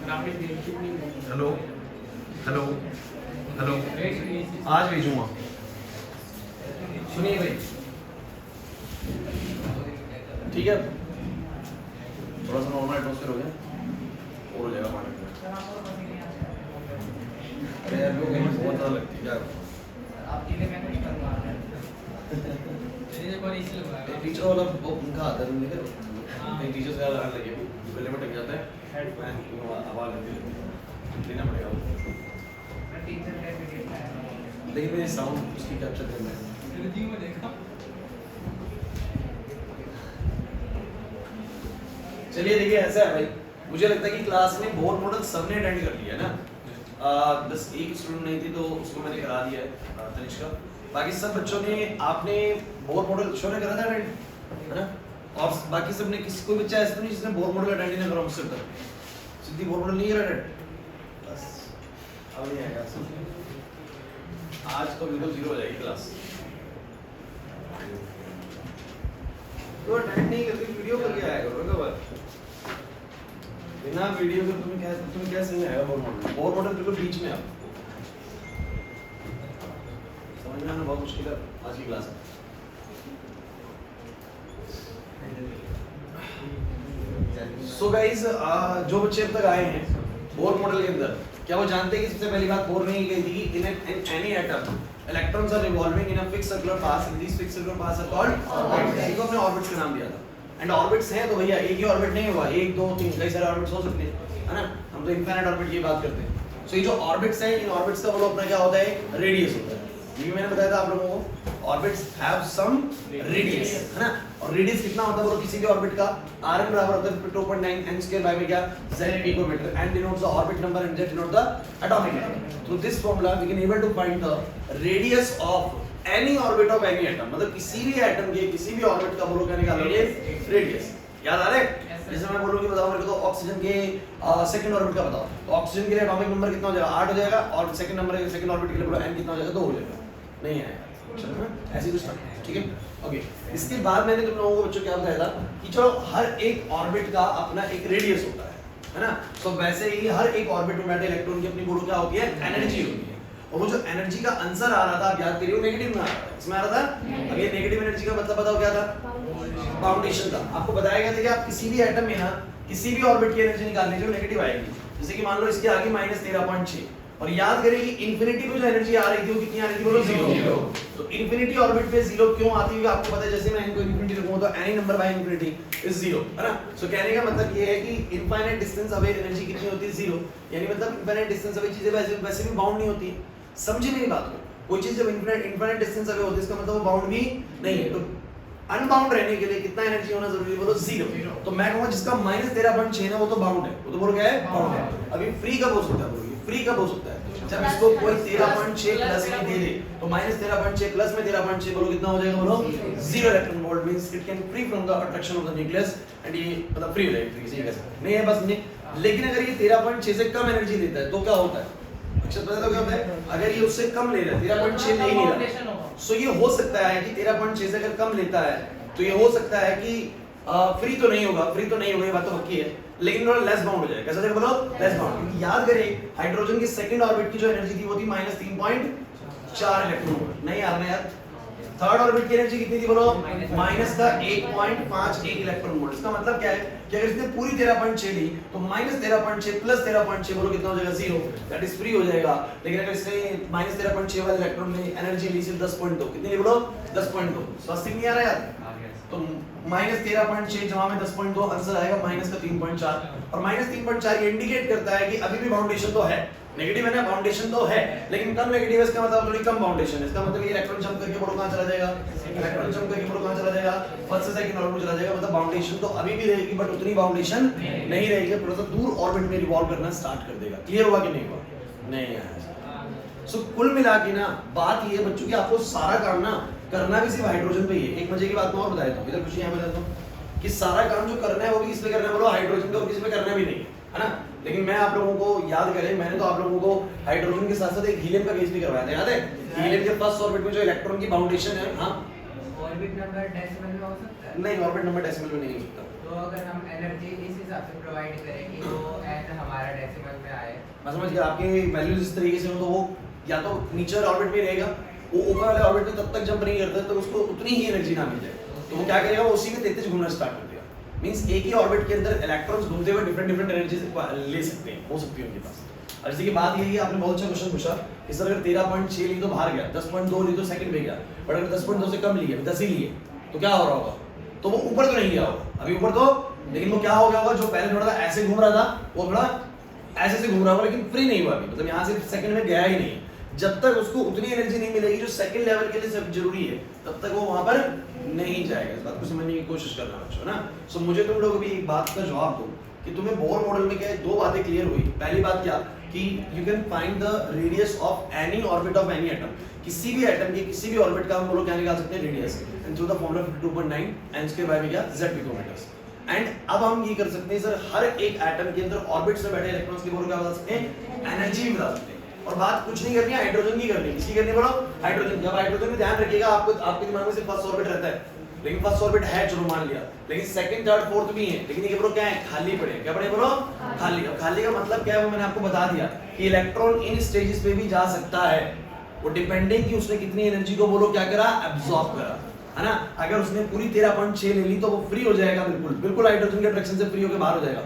Hello hello hello, आज भेजूंगा। सुनिए भाई, ठीक है, थोड़ा सा नॉर्मल एटमॉस्फेयर हो गया और हो जाएगा पानी में। अरे यार लोग बहुत ज़्यादा लगती है क्या? टीचर वाला वो उनका आता है, तुम देखे टीचर्स का आने लगे गले में टक जाता है, आवाज़ लेना पड़ेगा वो। लेकिन मेरे साउंड उसकी कैप्चर करना है। चलिए देखिए, ऐसा है भाई, मुझे लगता है कि क्लास में बोर मॉडल सबने अटेंड कर लिया है ना। बस एक स्टूडेंट नहीं थी तो उसको मैंने करा दिया है, तनिष्का। बाकी सब बच्चों ने, आपने बोर मॉडल शो ने करा था अटेंड, है ना? और बाकी सब ने, किसी कोई बच्चा ऐसा तो नहीं जिसने बोर मॉडल अटेंड ही ना करा मुझसे तक? सिद्धि बोर मॉडल नहीं करा अटेंड? बस अब नहीं आएगा, आज तो बिल्कुल जीरो हो जाएगी क्लास। तो अटेंड नहीं करके वीडियो करके आया करो ना बात। बिना वीडियो के तुम्हें कैसे नहीं आएगा बोर मॉडल? बोर मॉडल बिल्कुल बीच में आपको समझ में आना बहुत मुश्किल है आज की क्लास में। सो गाइस, जो बच्चे अब तक आए हैं बोर मॉडल के अंदर, क्या वो जानते हैं कि सबसे पहली बात बोर नहीं गई थी? In any atom electrons are revolving in a fixed circular path, and this fixed circular paths are called orbits. इनको हमने ऑर्बिट्स का नाम दिया था। एंड ऑर्बिट्स हैं तो भैया एक ही ऑर्बिट नहीं होगा, 1 2 3 कई सारे ऑर्बिट्स हो सकते हैं, है ना? हम तो इनफिनिट ऑर्बिट की बात करते हैं। सो ये जो ऑर्बिट्स हैं, इन ऑर्बिट्स का बोलो अपना क्या होता है? रेडियस होता है। ये मैंने बताया था आप लोगों को, ऑर्बिट्स हैव सम रेडियस, है ना? और रेडियस कितना होता है बोलो किसी भी ऑर्बिट का? r बराबर होता है 2.9 n स्क्वायर बाय में क्या z picometre, and denotes the orbit number and z denotes the atomic number. Through this formula we can able to find the radius of any orbit of any atom. मतलब किसी भी atom के किसी भी orbit का बोलो क्या निकालोगे? रेडियस। याद आ रहा है? जैसे मैं बोलूं कि बताओ मेरे को तो ऑक्सीजन के सेकंड ऑर्बिट का बताओ, तो ऑक्सीजन के लिए एटॉमिक नंबर कितना हो जाएगा? 8 हो जाएगा, और सेकंड नंबर के सेकंड ऑर्बिट के लिए बोलो n कितना हो जाएगा? 2 हो जाएगा। नहीं आएगा, चलो ऐसे कुछ था, ठीक है? ओके, इसके बाद मैंने तुम लोगों को बच्चों क्या बताया था कि चलो हर एक ऑर्बिट का अपना एक रेडियस होता है ना? तो वैसे ही हर एक ऑर्बिट में बैठे इलेक्ट्रॉन की अपनी बोलो क्या होती है? एनर्जी होती है। और वो जो एनर्जी का आंसर आ रहा था, आप याद करिए, नेगेटिव में आ रहा था। इसमें आ रहा था, अब ये नेगेटिव एनर्जी का मतलब बताओ क्या था? बाउंडेशन था। आपको बताया गया था कि आप किसी भी एटम में ना किसी भी ऑर्बिट की एनर्जी निकालने जो नेगेटिव आएगी, जैसे कि मान लो इसके आगे -13.6, और याद करें कि इंफिनिटी पे जो एनर्जी आ रही थी वो कितनी आ रही थी बोलो? 0। तो इंफिनिटी ऑर्बिट पे 0 क्यों आती है आपको पता है? जैसे मैं इनको इंफिनिटी रखूंगा तो any number by infinity is 0, है ना? सो कहने का मतलब ये है कि इनफाइनाइट डिस्टेंस अवे एनर्जी कितनी होती है? 0। यानी मतलब इनफाइनाइट डिस्टेंस अवे चीजें वैसे भी बाउंड नहीं होती। समझिए मेरी बात को, कोई चीज जब इनफाइनाइट डिस्टेंस अवे होती है इसका मतलब वो बाउंड भी नहीं है। तो अनबाउंड रहने के लिए कितना एनर्जी होना जरूरी है बोलो? 0। तो मैं कहूंगा जिसका -13.6 ना वो तो बाउंड है, वो तो बोलो क्या है? बाउंड है। अभी फ्री कब हो सकता है? बोलो फ्री कब हो सकता है? जब इसको कोई 13.6 प्लस में दे दे, तो -13.6 प्लस में 13.6 बोलो कितना हो जाएगा? बोलो 0 electron volt, means it can free from the attraction of the nucleus, and ये मतलब फ्री हो जाएगा, किसी का नहीं है बस नहीं। लेकिन अगर ये 13.6 से कम एनर्जी देता है तो क्या होता है? अक्षर पता तो क्या होता है? अगर ये उससे कम ले रहा है, 13.6 नहीं ले रहा, सो ये हो सकता है कि 13.6 से अगर कम लेता है तो ये हो सकता है कि फ्री तो नहीं होगा, ये बात तो पक्की है, लेकिन थोड़ा लेस बाउंड हो जाएगा। कैसा जाएगा बोलो? Less bound. क्योंकि याद करें हाइड्रोजन की सेकंड ऑर्बिट की जो एनर्जी थी वो थी -3.4 इलेक्ट्रॉन वोल्ट। नहीं यार ना यार, थर्ड ऑर्बिट की एनर्जी कितनी थी बोलो? -1.51 इलेक्ट्रॉन वोल्ट। इसका मतलब क्या है कि अगर इसने पूरी 13.6 ली तो -13.6 प्लस 13.6 बोलो कितना हो जाएगा? 0। दैट इज फ्री हो जाएगा। लेकिन अगर इसने -13.6 वाले इलेक्ट्रॉन में एनर्जी ली सिर्फ 10.2, कितनी ली बोलो? 10.2। स्वास्थ्य नहीं आ रहा यार? तो -13.6 जमा में 10.2 आंसर आएगा -3.4। और -3.4 ये इंडिकेट करता है कि अभी भी बाउंडेशन तो है, नेगेटिव है ना, बाउंडेशन तो है, लेकिन कम नेगेटिव है। इसका मतलब थोड़ी कम बाउंडेशन है। इसका मतलब ये इलेक्ट्रॉन जंप करके बोलो कहां चला जाएगा? इलेक्ट्रॉन जंप करके बोलो कहां चला जाएगा? फर्स्ट से सेकंड ऑर्बिट में चला जाएगा। मतलब बाउंडेशन तो अभी भी रहेगी, बट उतनी बाउंडेशन नहीं रहेगी, थोड़ा सा दूर ऑर्बिट में रिवॉल्व करना स्टार्ट कर देगा। क्लियर हुआ कि नहीं हुआ? नहीं यार। सो कुल मिला के ना बात ये बच्चों की, आपको सारा काम ना करना भी सिर्फ हाइड्रोजन पे ही है। एक मजे की बात मैं और बता देता हूं, इधर कुछ यहां बताता हूं कि सारा काम जो करना है वो भी किस पे करना है बोलो? हाइड्रोजन पे, और किस पे करना भी नहीं, है ना? लेकिन मैं आप लोगों को याद करें, मैंने तो आप लोगों को हाइड्रोजन के साथ साथ एक हीलियम का केस भी करवाया था, याद है? हीलियम के फर्स्ट ऑर्बिट में जो इलेक्ट्रॉन की बाउंडेशन है, हां ऑर्बिट नंबर डेसिमल में हो सकता है? नहीं, ऑर्बिट नंबर डेसिमल में नहीं हो सकता। तो अगर हम एनर्जी इस हिसाब से प्रोवाइड करें कि वो एट हमारा डेसिमल में आए, मैं समझ गया आपके वैल्यूज इस तरीके से हो तो वो या तो नीचे ऑर्बिट में रहेगा, वो ऊपर वाले ऑर्बिट में तब तक जंप नहीं करता तो उसको उतनी ही एनर्जी ना मिल जाए, तो वो क्या करेगा, वो उसी में तेज घूमना स्टार्ट कर देगा। मींस एक ही ऑर्बिट के अंदर इलेक्ट्रॉन्स घूमते हुए डिफरेंट एनर्जी ले सकते हैं, हो सकती है उनके पास। और इसी की बात यही है, आपने बहुत अच्छा क्वेश्चन पूछा, इस तरह अगर 13.6 ली तो बाहर गया, 10.2 ली तो सेकंड में गया, बट अगर 10.2 से कम लिए, 10 ही लिए तो क्या हो रहा होगा, तो वो ऊपर तो नहीं गया होगा अभी ऊपर तो, लेकिन वो क्या हो गया होगा, जो पहले थोड़ा सा ऐसे घूम रहा था वो थोड़ा ऐसे से घूम रहा होगा, लेकिन फ्री नहीं हुआ अभी, मतलब यहाँ से सेकंड में गया ही नहीं। जब तक उसको उतनी एनर्जी नहीं मिलेगी जो सेकंड लेवल के लिए सब जरूरी है, तब तक वो वहां पर नहीं जाएगा। इस बात को समझने की कोशिश करना बच्चों ना। सो मुझे तुम लोग अभी एक बात का जवाब दो कि तुम्हें बोर मॉडल में क्या है, दो बातें क्लियर हुई। पहली बात क्या कि you can find the radius of any orbit of any atom, किसी भी एटम के किसी भी ऑर्बिट का हम लोग क्या निकाल सकते हैं, radius, and through the formula 52.9 and उसके बाद में क्या z पिकोमीटर्स। एंड अब हम ये कर सकते हैं सर, हर एक एटम के अंदर ऑर्बिट में बैठे इलेक्ट्रॉन्स की बोलो क्या बता सकते हैं, एनर्जी भी बता सकते हैं। और बात कुछ नहीं करनी है, हाइड्रोजन की करनी है। किसकी करनी है बोलो, हाइड्रोजन। जब हाइड्रोजन में ध्यान रखिएगा, आपको आपके दिमाग में सिर्फ फर्स्ट ऑर्बिट रहता है, लेकिन फर्स्ट ऑर्बिट है चलो मान लिया, लेकिन सेकंड थर्ड फोर्थ भी है, लेकिन ये बोलो क्या है, खाली पड़े। क्या पड़े बोलो, खाली। अब खाली का मतलब क्या है वो मैंने आपको बता दिया कि इलेक्ट्रॉन इन स्टेजेस पे भी जा सकता है, वो डिपेंडिंग कि उसने कितनी एनर्जी को बोलो क्या करा, एब्जॉर्ब करा, है ना। अगर उसने पूरी 13.6 ले ली तो वो फ्री हो जाएगा, बिल्कुल हाइड्रोजन के अट्रैक्शन से फ्री होकर बाहर हो जाएगा।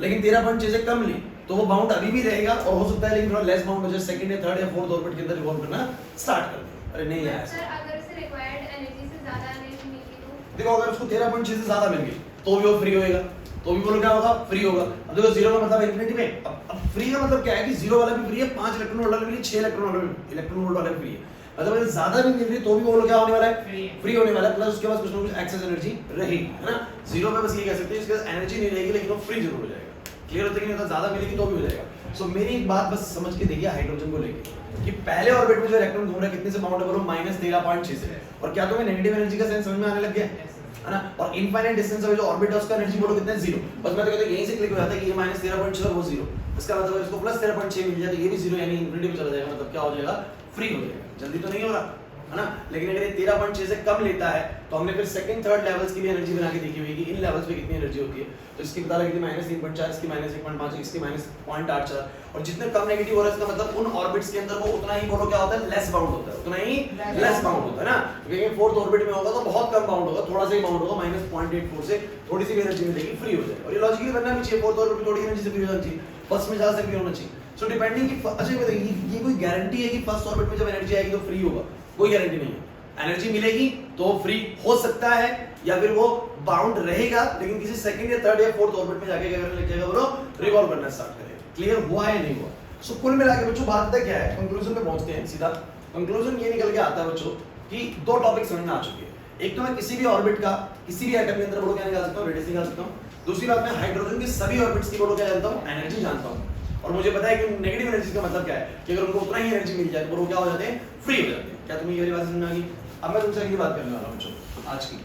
लेकिन 13.6 से कम ली तो वो बाउंड अभी भी रहेगा, और हो सकता है लेकिन थोड़ा लेस बाउंड हो जाए, सेकंड या थर्ड या फोर्थ ऑर्बिट के अंदर रिवॉल्व करना स्टार्ट कर दे। अरे नहीं यार सर, अगर उसे रिक्वायर्ड एनर्जी से ज्यादा एनर्जी मिली तो देखो, अगर उसको 13.6 से ज्यादा मिल गई तो भी वो फ्री होएगा, तो भी बोलो क्या होगा, फ्री होगा। अब देखो जीरो का मतलब इंफिनिटी में, अब फ्री का मतलब क्या है कि जीरो वाला भी फ्री है, 5 इलेक्ट्रॉन वाला भी फ्री है, 6 इलेक्ट्रॉन वोल्ट वाला भी फ्री है। मतलब अगर ज्यादा भी मिल रही तो भी बोलो क्या होने वाला है, फ्री होने वाला है। प्लस उसके पास कुछ ना कुछ एक्सेस एनर्जी रहेगी, है ना। जीरो पे बस ये कह सकते हैं इसके पास एनर्जी नहीं रहेगी, लेकिन वो फ्री जरूर हो जाएगा। क्लियर होता है कि नहीं, ज्यादा मिलेगी तो भी हो जाएगा। सो मेरी एक बात बस समझ के देखिए हाइड्रोजन को लेके कि पहले ऑर्बिट में जो इलेक्ट्रॉन घूम रहा है कितने से बाउंड है बोलो, -13.6 से। और क्या तुम्हें नेगेटिव एनर्जी का सेंस समझ में आने लग गया है ना। और इनफाइनाइट डिस्टेंस में जो ऑर्बिट है उसका एनर्जी बोलो कितना है, 0। बस मैं तो कहता हूं यहीं से क्लिक हो जाता है कि ये -13.6 और वो 0, इसका मतलब है इसको +13.6 मिल जाए तो ये भी 0 यानी इंफिनिटी में चला जाएगा, मतलब क्या हो जाएगा, फ्री हो जाएगा। जल्दी तो नहीं हो रहा है ना। लेकिन अगर ये 13.6 से कम लेता है तो हमने फिर सेकंड थर्ड लेवल्स की भी एनर्जी बना के देखी हुई कि इन लेवल्स पे कितनी एनर्जी होती है। तो इसकी पता लगी थी -3.4, इसकी -1.5, इसकी -0.84। और जितने कम नेगेटिव हो रहा है इसका मतलब उन ऑर्बिट्स के अंदर वो उतना ही बोलो क्या होता है, लेस बाउंड होता है, उतना ही लेस बाउंड होता है ना। क्योंकि फोर्थ ऑर्बिट में होगा तो बहुत कम बाउंड होगा, थोड़ा सा ही बाउंड होगा, -0.84 से थोड़ी सी भी एनर्जी मिलेगी, फ्री हो जाएगा। और ये लॉजिकली बनना भी चाहिए, फोर्थ ऑर्बिट में थोड़ी एनर्जी से फ्री होना चाहिए, फर्स्ट में ज्यादा से फ्री होना चाहिए। सो डिपेंडिंग कि अच्छा ये बताइए ये कोई गारंटी है कि फर्स्ट ऑर्बिट में जब एनर्जी आएगी तो फ्री होगा? कोई गारंटी नहीं है। एनर्जी मिलेगी तो फ्री हो सकता है, या फिर वो बाउंड रहेगा, लेकिन किसी सेकंड या थर्ड या फोर्थ ऑर्बिट में जाके क्या करने लग जाएगा, वो रिवॉल्व करना स्टार्ट करेगा। क्लियर हुआ है नहीं हुआ? सो कुल मिला के बच्चों बात क्या है, कंक्लूजन पे पहुंचते हैं सीधा। कंक्लूजन ये निकल के आता है बच्चों कि दो टॉपिक समझ में आ चुके हैं। एक तो मैं किसी भी ऑर्बिट का किसी भी एटम के अंदर बोलो क्या निकाल सकता हूं, रेडियस निकाल सकता हूं। दूसरी बात मैं हाइड्रोजन के सभी ऑर्बिट्स की बोलो क्या जानता हूं, एनर्जी जानता हूं। और मुझे पता है कि नेगेटिव एनर्जी का मतलब क्या है कि अगर उनको उतना ही एनर्जी मिल जाए तो वो क्या हो जाते हैं, फ्री हो जाते हैं। क्या तुम्हें ये वाली बात समझ में आ गई? अब मैं तुमसे अगली बात करने वाला हूं बच्चों आज की।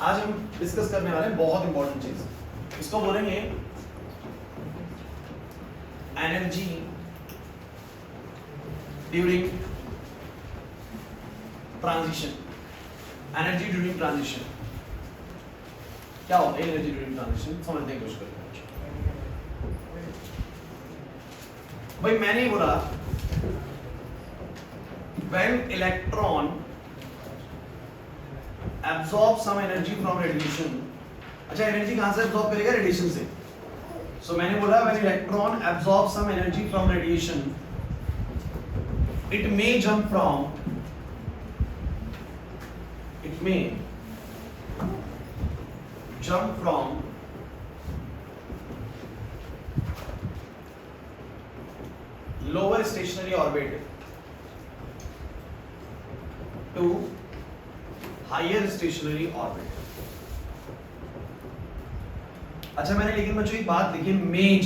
आज हम डिस्कस करने वाले हैं बहुत इंपॉर्टेंट चीज, इसको बोलेंगे energy during transition. Energy during transition क्या होता है? एनर्जी ड्यूरिंग ट्रांजिशन समझने की कोशिश करते हैं भाई। मैंने बोला when electron absorb some energy from radiation। अच्छा एनर्जी कहां से absorb करेगा? रेडिएशन से। सो मैंने बोला when electron absorb some energy from radiation it may jump from lower stationary orbit to higher stationary orbit। अच्छा मैंने लेकिन बच्चों एक बात लिखी, मे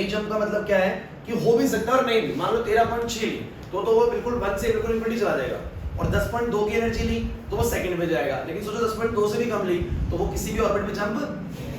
जंप का मतलब क्या है कि हो भी सकता है और नहीं भी। मान लो 13.6 ली तो वो बिल्कुल 1 से बिल्कुल इंफिनिटी चला जाएगा, और 10.2 की एनर्जी ली तो वो सेकंड में जाएगा। लेकिन सोचो 10.2 से भी कम ली तो वो किसी भी ऑर्बिट में जंप,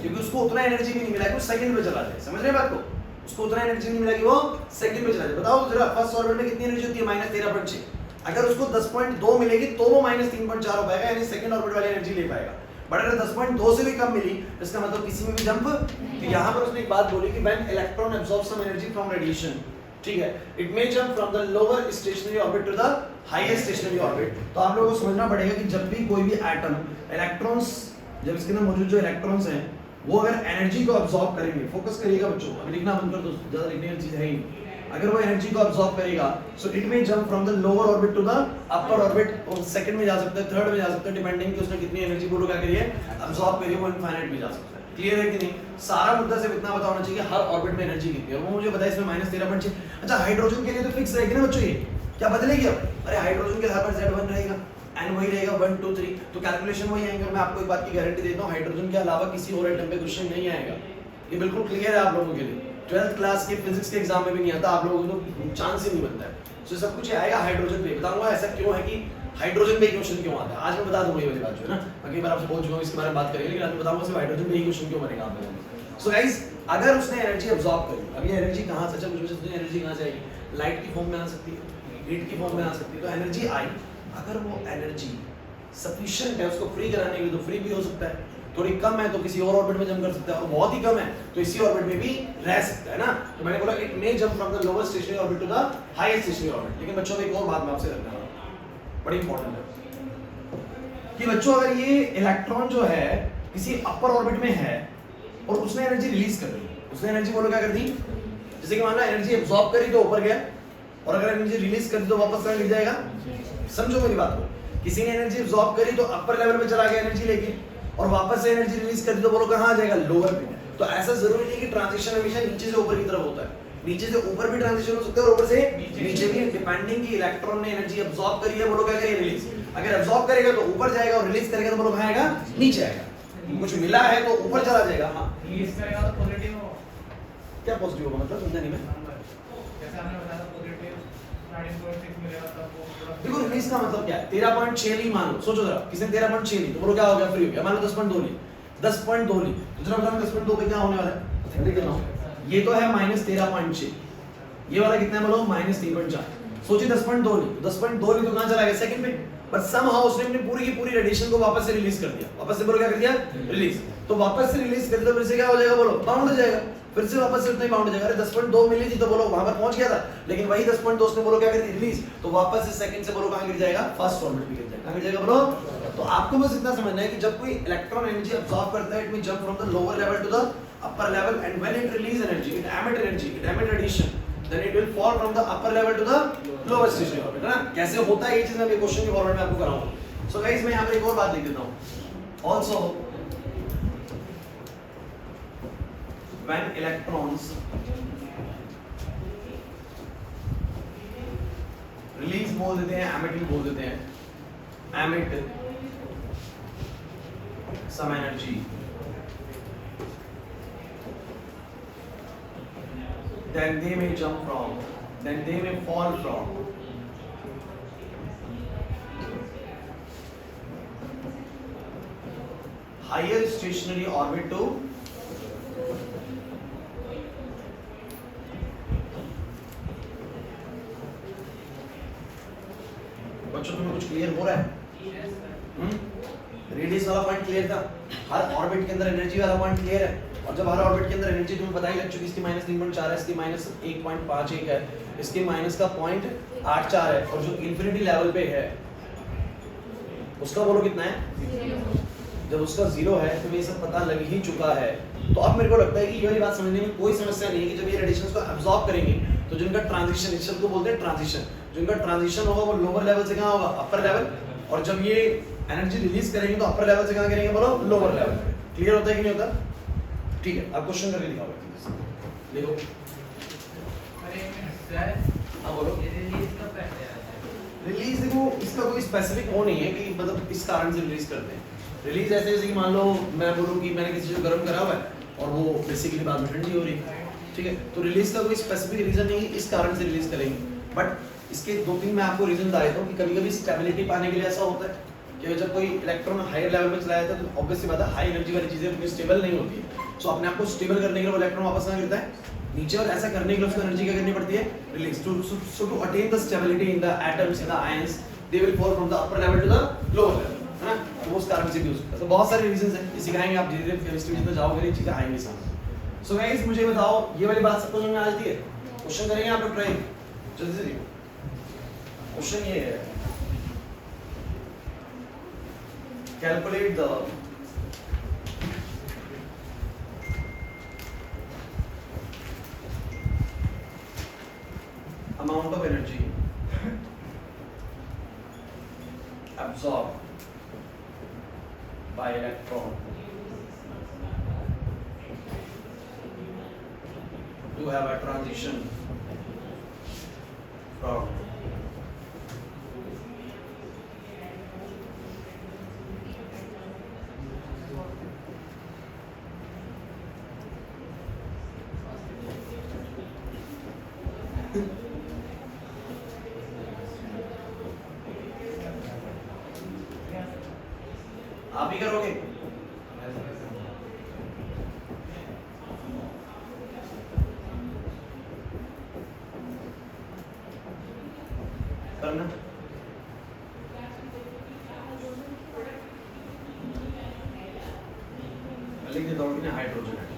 क्योंकि उसको उतना एनर्जी भी नहीं मिला कि वो सेकंड में चला जाए। समझ रहे हैं बात को? उसको उतना एनर्जी नहीं मिला कि वो सेकंड में चला जाए। बताओ जरा फर्स्ट ऑर्बिट में कितनी एनर्जी होती है? -13.6। अगर उसको 10.2 मिलेगी तो वो -3.4 हो पाएगा, यानी सेकंड ऑर्बिट वाली एनर्जी ले पाएगा। बट अगर 10.2 से भी कम मिली इसका मतलब किसी में भी जंप। तो यहाँ पर उसने एक बात बोली कि when electron absorb some energy from radiation, ठीक है, it may jump from the lower stationary orbit to the highest stationary orbit. तो आप लोगों को समझना पड़ेगा कि जब भी कोई भी एटम इलेक्ट्रॉन्स, जब इसके अंदर मौजूद जो इलेक्ट्रॉन्स हैं वो अगर एनर्जी को अब्सॉर्ब करेंगे, फोकस करिएगा बच्चों, अभी लिखना बंद कर दो, ज्यादा लिखने की चीज है ही नहीं। अगर वो एनर्जी को अब्सॉर्ब करेगा so it may jump from the lower orbit to the upper orbit, और सेकंड में जा सकता है, थर्ड में जा सकता है, डिपेंडिंग कि उसने कितनी एनर्जी बोलो क्या करिए अब्सॉर्ब करिए, वो इनफाइनाइट में जा सकता है। क्लियर है कि नहीं? सारा मुद्दा सिर्फ इतना पता होना चाहिए कि हर ऑर्बिट में एनर्जी कितनी है, और वो मुझे बताया इसमें -13.6। अच्छा हाइड्रोजन के लिए तो फिक्स रहेगी ना बच्चों, ये क्या बदलेगी अब? अरे हाइड्रोजन के आधार पर Z1 रहेगा, N वही रहेगा 1 2 3, तो कैलकुलेशन वही आएंगे। और मैं आपको एक बात की गारंटी देता हूं, हाइड्रोजन के अलावा किसी और एटम पे क्वेश्चन नहीं आएगा, ये बिल्कुल क्लियर है आप लोगों के लिए। 12th क्लास के फिजिक्स के एग्जाम में भी नहीं आता, आप लोगों को तो चांस ही नहीं बनता है। सो सब कुछ आएगा हाइड्रोजन पे, बताऊंगा ऐसा क्यों है कि हाइड्रोजन पे क्वेश्चन क्यों आता है, आज मैं बता दूंगा ये वाली बात जो है ना, बाकी बार आपसे बोल चुका हूं इसके बारे में बात करेंगे, लेकिन आज मैं बताऊंगा सिर्फ हाइड्रोजन पे ही क्वेश्चन क्यों बनेगा आप लोगों को। सो गाइस अगर उसने एनर्जी अब्सॉर्ब करी, अब ये एनर्जी कहां से, अच्छा मुझे एनर्जी कहां से आएगी? लाइट की फॉर्म में आ सकती है, हीट की फॉर्म में आ सकती है, तो एनर्जी आई। अगर वो एनर्जी सफिशिएंट है उसको फ्री कराने के लिए, तो फ्री भी हो सकता है, थोड़ी कम है तो किसी और ऑर्बिट में जंप कर सकता है, और बहुत ही कम है तो इसी ऑर्बिट में भी रह सकता है ना। तो मैंने बोला it may jump from the lower stationary orbit to the highest stationary orbit. लेकिन बच्चों में एक और बात मैं आपसे करना है, बड़ी इंपॉर्टेंट है कि बच्चों अगर ये इलेक्ट्रॉन जो है किसी अपर ऑर्बिट में है और उसने एनर्जी रिलीज कर दी, उसने एनर्जी बोलो क्या कर दी, जैसे कि मान लो एनर्जी अब्सॉर्ब करी तो ऊपर गया, और अगर एनर्जी रिलीज कर दी तो वापस कहां गिर जाएगा? समझो मेरी बात को, किसी ने एनर्जी अब्सॉर्ब करी तो अपर लेवल पे चला गया एनर्जी लेके, और वापस से एनर्जी रिलीज कर दी तो बोलो कहां आ जाएगा? लोअर पे। तो ऐसा जरूरी नहीं कि ट्रांजिशन हमेशा नीचे से ऊपर की तरफ होता है, नीचे से ऊपर भी ट्रांजिशन हो सकता है और ऊपर से नीचे भी, डिपेंडिंग कि इलेक्ट्रॉन ने एनर्जी अब्सॉर्ब करी है, बोलो क्या करिए? रिलीज। अगर अब्सॉर्ब करेगा तो ऊपर जाएगा, और रिलीज करेगा तो बोलो कहां आएगा? नीचे आएगा। कुछ मिला है तो ऊपर चला जाएगा। हां रिलीज करेगा तो पॉजिटिव हो, क्या पॉजिटिव होगा मतलब समझा नहीं मैं। जैसे हमने बताया पॉजिटिव 13.6 मिलेगा तब वो थोड़ा देखो रिलीज का मतलब क्या है? 13.6 ली मान लो, सोचो जरा, किसने 13.6 ली तो बोलो क्या हो गया? फ्री हो गया। मान लो 10.2 ली, 10.2 ली, दूसरा बताओ 10.2 पे क्या होने वाला है? देख लो, ये तो है -13.6, ये वाला कितना है बोलो? -3.4। सोचिए 10.2 ली, 10.2 ली तो कहां चला गया? सेकंड पे। बट समहाउ उसने अपनी पूरी की पूरी रेडिएशन को वापस से रिलीज कर दिया, वापस से बोलो क्या कर दिया? रिलीज। तो वापस से रिलीज कर दिया तो फिर से क्या हो जाएगा बोलो? बाउंड हो जाएगा, फिर से वापस से उतना ही बाउंड हो जाएगा। अरे 10.2 मिली थी तो बोलो वहां पर पहुंच गया था, लेकिन वही 10.2 उसने बोलो क्या कर दी? रिलीज। तो वापस से सेकंड से बोलो कहां गिर जाएगा? फर्स्ट ऑर्बिट पे गिर जाएगा। कहां गिर जाएगा बोलो? तो आपको बस इतना समझना है कि जब कोई इलेक्ट्रॉन एनर्जी अब्सॉर्ब करता है, it mean jump from the lower level to the upper level, and when it release energy, it emit radiation, then it will fall from the upper level to the lower stationary orbit, है ना? कैसे होता है ये चीज मैं अभी question के फॉर्मेट में आपको कराऊंगा। सो गाइस मैं यहां पर एक और बात लिख देता हूं, also when electrons रिलीज बोल देते हैं, एमिटिंग बोल देते हैं, emit some energy, then they may jump from, then they may fall from higher stationary orbit to बच्चों तुम्हें कुछ क्लियर हो रहा है? रेडियस वाला पॉइंट क्लियर था, हर ऑर्बिट के अंदर एनर्जी वाला पॉइंट क्लियर है, और जब हर ऑर्बिट के अंदर एनर्जी तुम्हें पता ही लग चुकी, इसकी -3.4 है, इसकी -1.51 है, इसके माइनस का 0.84 है, और जो इंफिनिटी लेवल पे है उसका बोलो कितना है? जब उसका 0 है तो ये सब पता लग ही चुका है। तो अब मेरे को लगता है कि ये वाली बात समझने में कोई समस्या नहीं है कि जब ये रेडिएशंस को अब्सॉर्ब करेंगे तो जिनका ट्रांजिशन, इस शब्द को बोलते हैं ट्रांजिशन, जिनका ट्रांजिशन होगा वो लोअर लेवल से कहां होगा? अपर लेवल, और जब ये एनर्जी रिलीज करेंगे तो अपर लेवल से कहां करेंगे बोलो? Lower level. क्लियर होता है कि नहीं होता? ठीक है, आप क्वेश्चन करके दिखाओ, देखो। अरे सर हां बोलो। ये रिलीज कब करते हैं? रिलीज देखो इसका कोई स्पेसिफिक वो नहीं है कि मतलब इस कारण से रिलीज करते हैं। रिलीज ऐसे जैसे कि मान लो मैं बोलूं कि मैंने किसी चीज को गर्म करा हुआ है और वो बेसिकली बाद में ठंडी हो रही है, ठीक है, तो रिलीज का कोई स्पेसिफिक रीजन नहीं है इस कारण से रिलीज करेंगे। बट इसके 2-3 मैं आपको रीजन बता देता हूं कि कभी-कभी स्टेबिलिटी पाने के लिए ऐसा होता है कि जब कोई इलेक्ट्रॉन हायर लेवल में चला जाता है तो ऑब्वियसली बात है हाई एनर्जी वाली चीजें उतनी स्टेबल नहीं होती है, सो अपने आप को स्टेबल करने के लिए इलेक्ट्रॉन वापस कहां गिरता है? नीचे, और ऐसा करने के लिए उसको एनर्जी क्या करनी पड़ती है? Release. To attain the stability in the atoms, in the ions, they will fall from the upper level to the lower level, है ना? तो उस कारण से भी हो सकता है। तो बहुत सारे रीजंस हैं, ये सिखाएंगे आप धीरे धीरे केमिस्ट्री जितना जाओगे ये चीजें आएंगी सामने। सो गाइस मुझे बताओ ये वाली बात सबको समझ में आ जाती है? क्वेश्चन करेंगे आप लोग ट्राई जल्दी से। क्वेश्चन ये है, calculate the amount of energy absorbed by electron to have a transition from आप ही करोगे? करना लिख देता हूँ कि हाइड्रोजन है।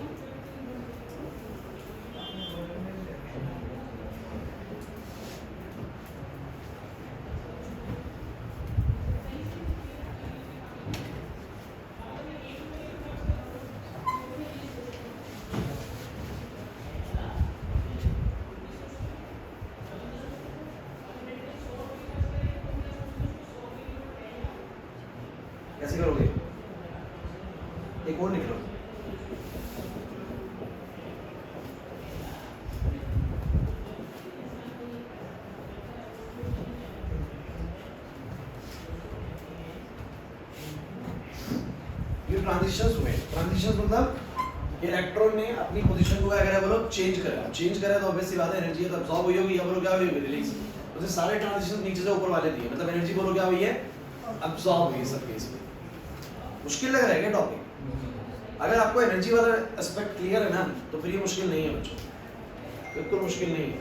कैसे करोगे? एक और निकलो। ये ट्रांजिशंस हुए। ट्रांजिशंस मतलब इलेक्ट्रॉन ने अपनी पोजीशन को क्या करा बोलो चेंज करा। चेंज करा तो ऑब्वियसली बात है एनर्जी तो अब्सॉर्ब हुई होगी या बोलो क्या हुई होगी रिलीज। तो सारे ट्रांजिशंस नीचे से ऊपर वाले दिए मतलब एनर्जी बोलो क्या हुई है अब्सॉर्ब हुई सब केस में। मुश्किल लग रहा है क्या टॉपिक? अगर आपको एनर्जी वाला एस्पेक्ट क्लियर है ना तो फिर ये मुश्किल नहीं है बच्चों, बिल्कुल मुश्किल नहीं है।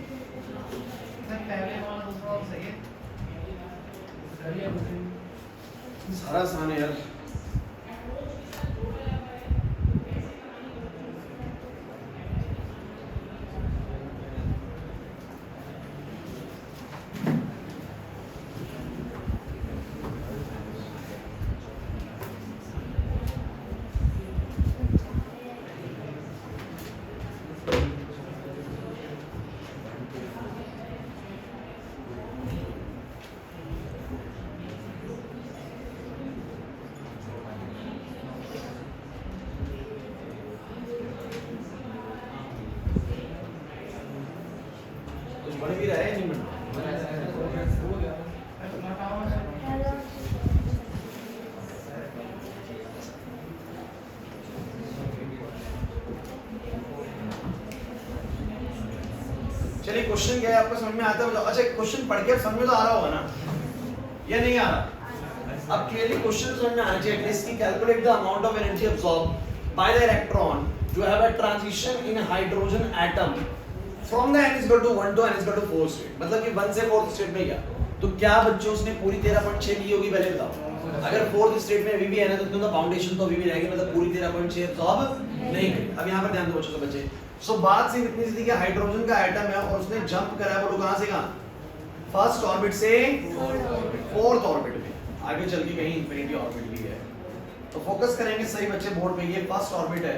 सारा आसान है यार। बन भी रहा है नहीं बन चलिए क्वेश्चन क्या है आपको समझ में आता है? अच्छा क्वेश्चन पढ़ के समझ में तो आ रहा होगा ना या नहीं आ रहा? अब क्लियरली क्वेश्चन समझ में आना चाहिए एटलीस्ट कि calculate the amount of energy absorb by the electron जो have a transition in hydrogen atom from the n is equal to 1 to n is equal to 4 state मतलब कि 1 से 4th स्टेट में गया तो क्या बच्चों उसने पूरी 13.6 ली होगी पहले बताओ। अगर 4th स्टेट में अभी भी है ना तो उसका फाउंडेशन तो अभी भी रहेगी मतलब पूरी 13.6 अब्सॉर्ब नहीं करी। अब यहां पर ध्यान दो बच्चों सब बच्चे। सो बात सिर्फ इतनी सी थी कि हाइड्रोजन का एटम है और उसने जंप करा बोलो कहां से कहां? फर्स्ट ऑर्बिट से फोर्थ ऑर्बिट में, आगे चल के कहीं इंफिनिटी ऑर्बिट भी है। तो फोकस करेंगे सही बच्चे बोर्ड पे। ये फर्स्ट ऑर्बिट है,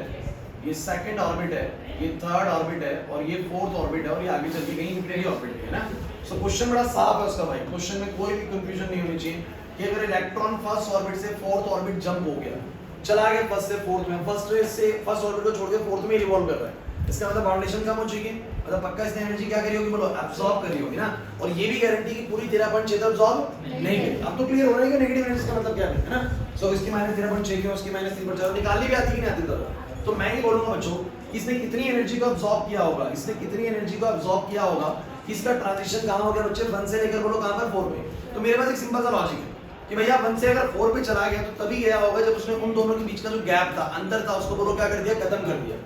ये सेकंड ऑर्बिट है, ये थर्ड ऑर्बिट है और ये फोर्थ ऑर्बिट है और ये आगे चल के कहीं इंफिनिटी ऑर्बिट है ना। सो क्वेश्चन बड़ा साफ है उसका भाई, क्वेश्चन में कोई भी कंफ्यूजन नहीं होनी चाहिए कि अगर इलेक्ट्रॉन फर्स्ट ऑर्बिट से फोर्थ ऑर्बिट जंप हो गया, चला गया फर्स्ट से फोर्थ में, फर्स्ट ऑर्बिट को छोड़ के फोर्थ में रिवॉल्व कर रहा है, इसका मतलब फाउंडेशन कम हो चुकी है, मतलब पक्का इसने एनर्जी क्या करी होगी बोलो एब्सॉर्ब करी होगी ना। और ये भी गारंटी कि पूरी 13.6 एब्सॉर्ब नहीं करी। अब तो क्लियर हो रहा है कि नेगेटिव एनर्जी का मतलब क्या है ना। सो इसकी -13.6 की और उसकी -3.4 निकालनी भी आती कि नहीं आती? तो मैं ही बोलूंगा बच्चों इसने कितनी एनर्जी को अब्सॉर्ब किया होगा, इसने कितनी एनर्जी को अब्सॉर्ब किया होगा कि इसका ट्रांजिशन कहां हो गया बच्चे 1 से लेकर बोलो कहां पर 4 पे। तो मेरे पास एक सिंपल सा लॉजिक है कि भैया 1 से अगर 4 पे चला गया तो तभी गया होगा जब उसने उन दोनों के बीच का जो गैप था, अंतर था, उसको बोलो क्या कर दिया, खत्म कर दिया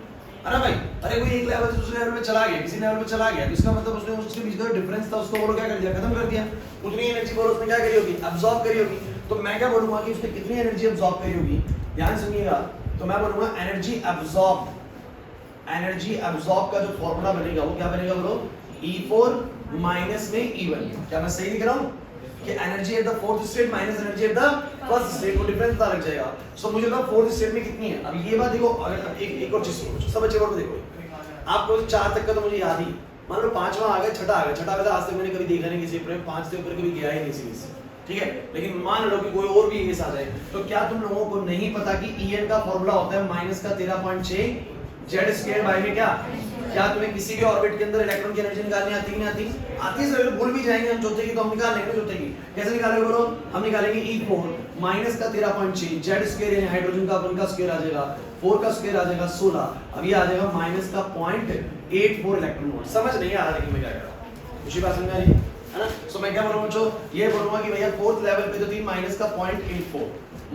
है ना भाई। अरे कोई एक लेवल से दूसरे लेवल में चला गया, किसी लेवल में चला गया तो इसका मतलब उसने उसके बीच का जो डिफरेंस था उसको बोलो क्या कर दिया, खत्म कर दिया। उतनी एनर्जी बोलो उसने क्या करी होगी, अब्सॉर्ब करी होगी। तो मैं क्या बोलूंगा कि उसने कितनी एनर्जी अब्सॉर्ब करी होगी, ध्यान सुनिएगा। तो मैं बोलूंगा एनर्जी अब्सॉर्ब का जो फॉर्मूला बनेगा वो क्या बनेगा बोलो, E4 माइनस में E1। क्या मैं सही लिख रहा हूँ कि energy at the fourth state minus energy at the first state को डिफरेंस पता लग जाएगा। सो मुझे बताओ फोर्थ स्टेट में कितनी है। अब ये बात देखो, अगर एक और चीज सोचो, सब अच्छे को देखो, आपको 4 तक का तो मुझे याद ही, मान लो 5वां आ गया, छठा आ गया, छठा आज तक मैंने कभी देखा नहीं किसी पेपर में, 5 से ऊपर कभी गया ही नहीं सीरीज, ठीक है। लेकिन मान लो कि कोई और भी केस आ जाए, तो क्या तुम लोगों को नहीं पता कि En का फॉर्मूला होता है माइनस का 13.6 जेड स्क्वायर बाय में क्या तुम्हें किसी भी ऑर्बिट के अंदर इलेक्ट्रॉन की एनर्जी निकालनी आती है नहीं आती? आती है। अगर भूल भी जाएंगे हम चौथे की तो हम निकाल लेंगे चौथे की। कैसे निकालेंगे बोलो, हम निकालेंगे E4 माइनस का 13.6 जेड स्क्वायर यानी हाइड्रोजन का 1 का स्क्वायर आ जाएगा, 4 का स्क्वायर आ जाएगा 16, अब ये आ जाएगा माइनस का 0.84 इलेक्ट्रॉन वोल्ट। समझ नहीं आ रहा लेकिन मैं क्या कर रहा हूं, उसी बात समझ आ रही है ना। सो मैं क्या बोलूंगा बच्चों, ये बोलूंगा कि भैया फोर्थ लेवल पे तो थी माइनस का 0.84,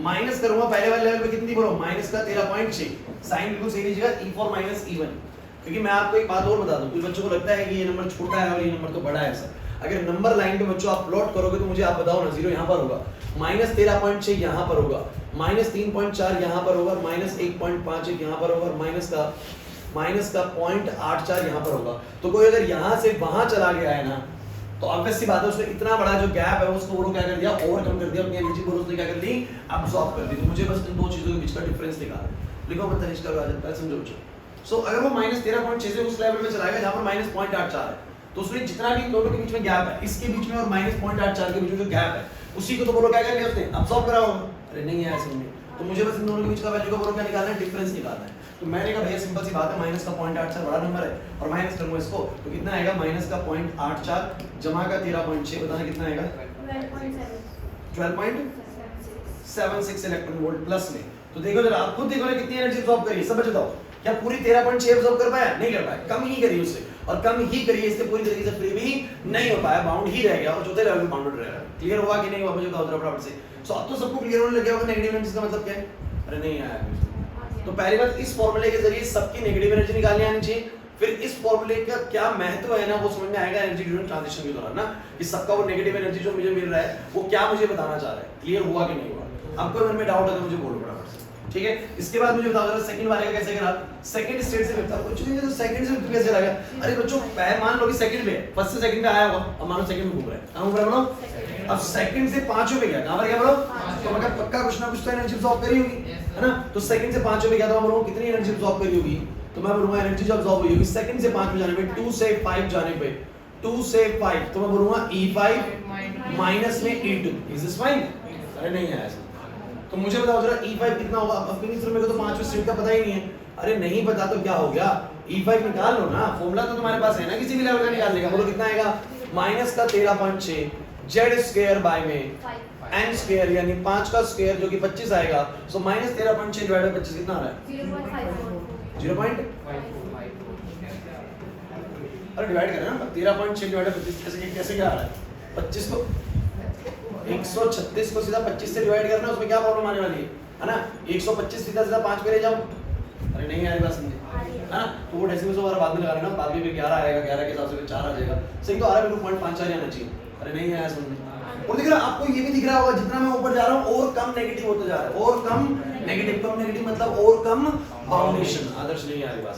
माइनस करूंगा पहले वाले लेवल पे कितनी बोलो, माइनस का 13.6, साइन बिल्कुल सही लीजिएगा, E4 माइनस E1। क्योंकि मैं आपको एक बात और बता दूं, कुछ बच्चों को लगता है कि ये नंबर छोटा है और ये नंबर तो बड़ा है। सर अगर नंबर लाइन पे बच्चों आप प्लॉट करोगे तो मुझे आप बताओ ना, 0 यहाँ पर होगा, माइनस 13.6 यहाँ पर होगा, माइनस 3.4 यहाँ पर होगा, माइनस 1.51 यहाँ पर होगा, माइनस का 0.84 यहाँ पर होगा। तो कोई अगर यहाँ से वहां चला गया है ना, तो ऑब्वियस सी बात है उसने इतना बड़ा जो गैप है उसको वो क्या कर दिया, ओवरकम कर दिया, अपनी एनर्जी को उसने क्या कर दी, अब्सॉर्ब कर दी। तो मुझे बस इन दो चीजों के बीच का डिफरेंस निकालना है। लिखो मत तनिष्का का आ जाता है, समझो बच्चों। सो अगर वो माइनस 13.6 से उस लेवल पे चला गया जहां पर माइनस 0.84 है, तो उसने जितना भी दोनों के बीच में गैप है, इसके बीच में और माइनस 0.84 के बीच में जो गैप है, उसी को तो बोलो क्या कर लिया उसने, अब्सॉर्ब करा होगा। अरे नहीं है ऐसे में, तो मुझे बस इन दोनों के बीच का वैल्यू को बोलो क्या निकालना है, डिफरेंस निकालना है। तो मैंने कहा भैया सिंपल सी बात है, माइनस का 0.84 बड़ा नंबर है और माइनस करूंगा इसको तो कितना आएगा, माइनस का 0.84 जमा का 13.6, बताना कितना आएगा, 12.76 इलेक्ट्रॉन वोल्ट प्लस में। तो देखो जरा आप खुद देखो ना कितनी एनर्जी अब्सॉर्ब करी है, सब बताओ। क्या पूरी 13.6 अब्सॉर्ब कर पाया? नहीं कर पाया, कम ही करी उससे, और कम ही करी इससे पूरी तरीके से फ्री भी नहीं हो पाया, बाउंड ही रह गया और चौथे लेवल पे बाउंडेड रह गया। क्लियर हुआ कि नहीं हुआ मुझे बताओ जरा फटाफट से। सो अब तो सबको क्लियर होने लग गया होगा नेगेटिव एनर्जी का मतलब क्या है। अरे नहीं आया तो पहली बात, इस फॉर्मूले के जरिए सबकी नेगेटिव एनर्जी निकालनी आनी चाहिए। फिर इस फॉर्मूले का क्या महत्व है ना, वो समझ में आएगा एनर्जी ड्यूरिंग ट्रांजिशन के दौरान ना, कि सबका वो नेगेटिव एनर्जी जो मुझे मिल रहा है वो क्या मुझे बताना चाह रहा है। क्लियर हुआ कि नहीं हुआ? आपको मन में डाउट है तो मुझे बोलो फटाफट से, ठीक है। इसके बाद मुझे बताओ जरा सेकंड वाले का कैसे करा, सेकंड स्टेट से फिफ्थ। कुछ नहीं तो सेकंड से कैसे लगा? अरे बच्चों मान लो कि सेकंड पे, फर्स्ट से सेकंड पे आया होगा, अब मानो सेकंड में घूम रहा है, कहां घूम रहा है बोलो, अब सेकंड से पांचवें पे गया, कहां पर गया बोलो, तो मगर पक्का कुछ ना कुछ तो एनर्जी अब्सॉर्ब करी होगी, है ना। तो सेकंड से पांचवें पे गया तो मैं बोलूंगा कितनी एनर्जी अब्सॉर्ब करी होगी, तो मैं बोलूंगा एनर्जी जो अब्सॉर्ब हुई होगी सेकंड से 5 पे जाने पे, 2 से 5 जाने पे, 2 से 5, तो मैं बोलूंगा E5 माइनस में E2। Is this fine? अरे नहीं है ऐसा। तो मुझे बताओ जरा E5 कितना होगा। अब मेरे को तो 5वें स्टेट का पता ही नहीं है। अरे नहीं पता तो क्या हो गया, E5 निकाल लो ना, फॉर्मूला तो तुम्हारे पास है ना, किसी भी लेवल का निकाल लेगा। बोलो कितना आएगा, माइनस का 13.6 जेड स्क्वायर बाय में n स्क्वायर यानी 5 का स्क्वायर जो कि 25 आएगा। सो माइनस 13.6 डिवाइड बाय 25 कितना आ रहा है, 0.5। अरे डिवाइड करें ना, 13.6 डिवाइड बाय 25 कैसे क्या आ रहा है, 25 को 136 को सीधा 25 से डिवाइड करना, उसमें क्या प्रॉब्लम आने वाली है ना। 125 सीधा सीधा 5 पे ले जाओ। अरे नहीं यार बात समझे, है ना। तो वो डेसिमल से हमारा बाद में लगा लेना, बाद में 11 आएगा, 11 के हिसाब से 4 आ जाएगा। सही तो आ रहा है, बिल्कुल 0.54 आना चाहिए। अरे नहीं आया समझ। और देख रहा आपको ये भी दिख रहा होगा, जितना मैं ऊपर जा रहा हूँ और कम नेगेटिव होता जा रहा है, और कम नेगेटिव मतलब और कम बाउंडेशन। आदर्श नहीं आ रही बात।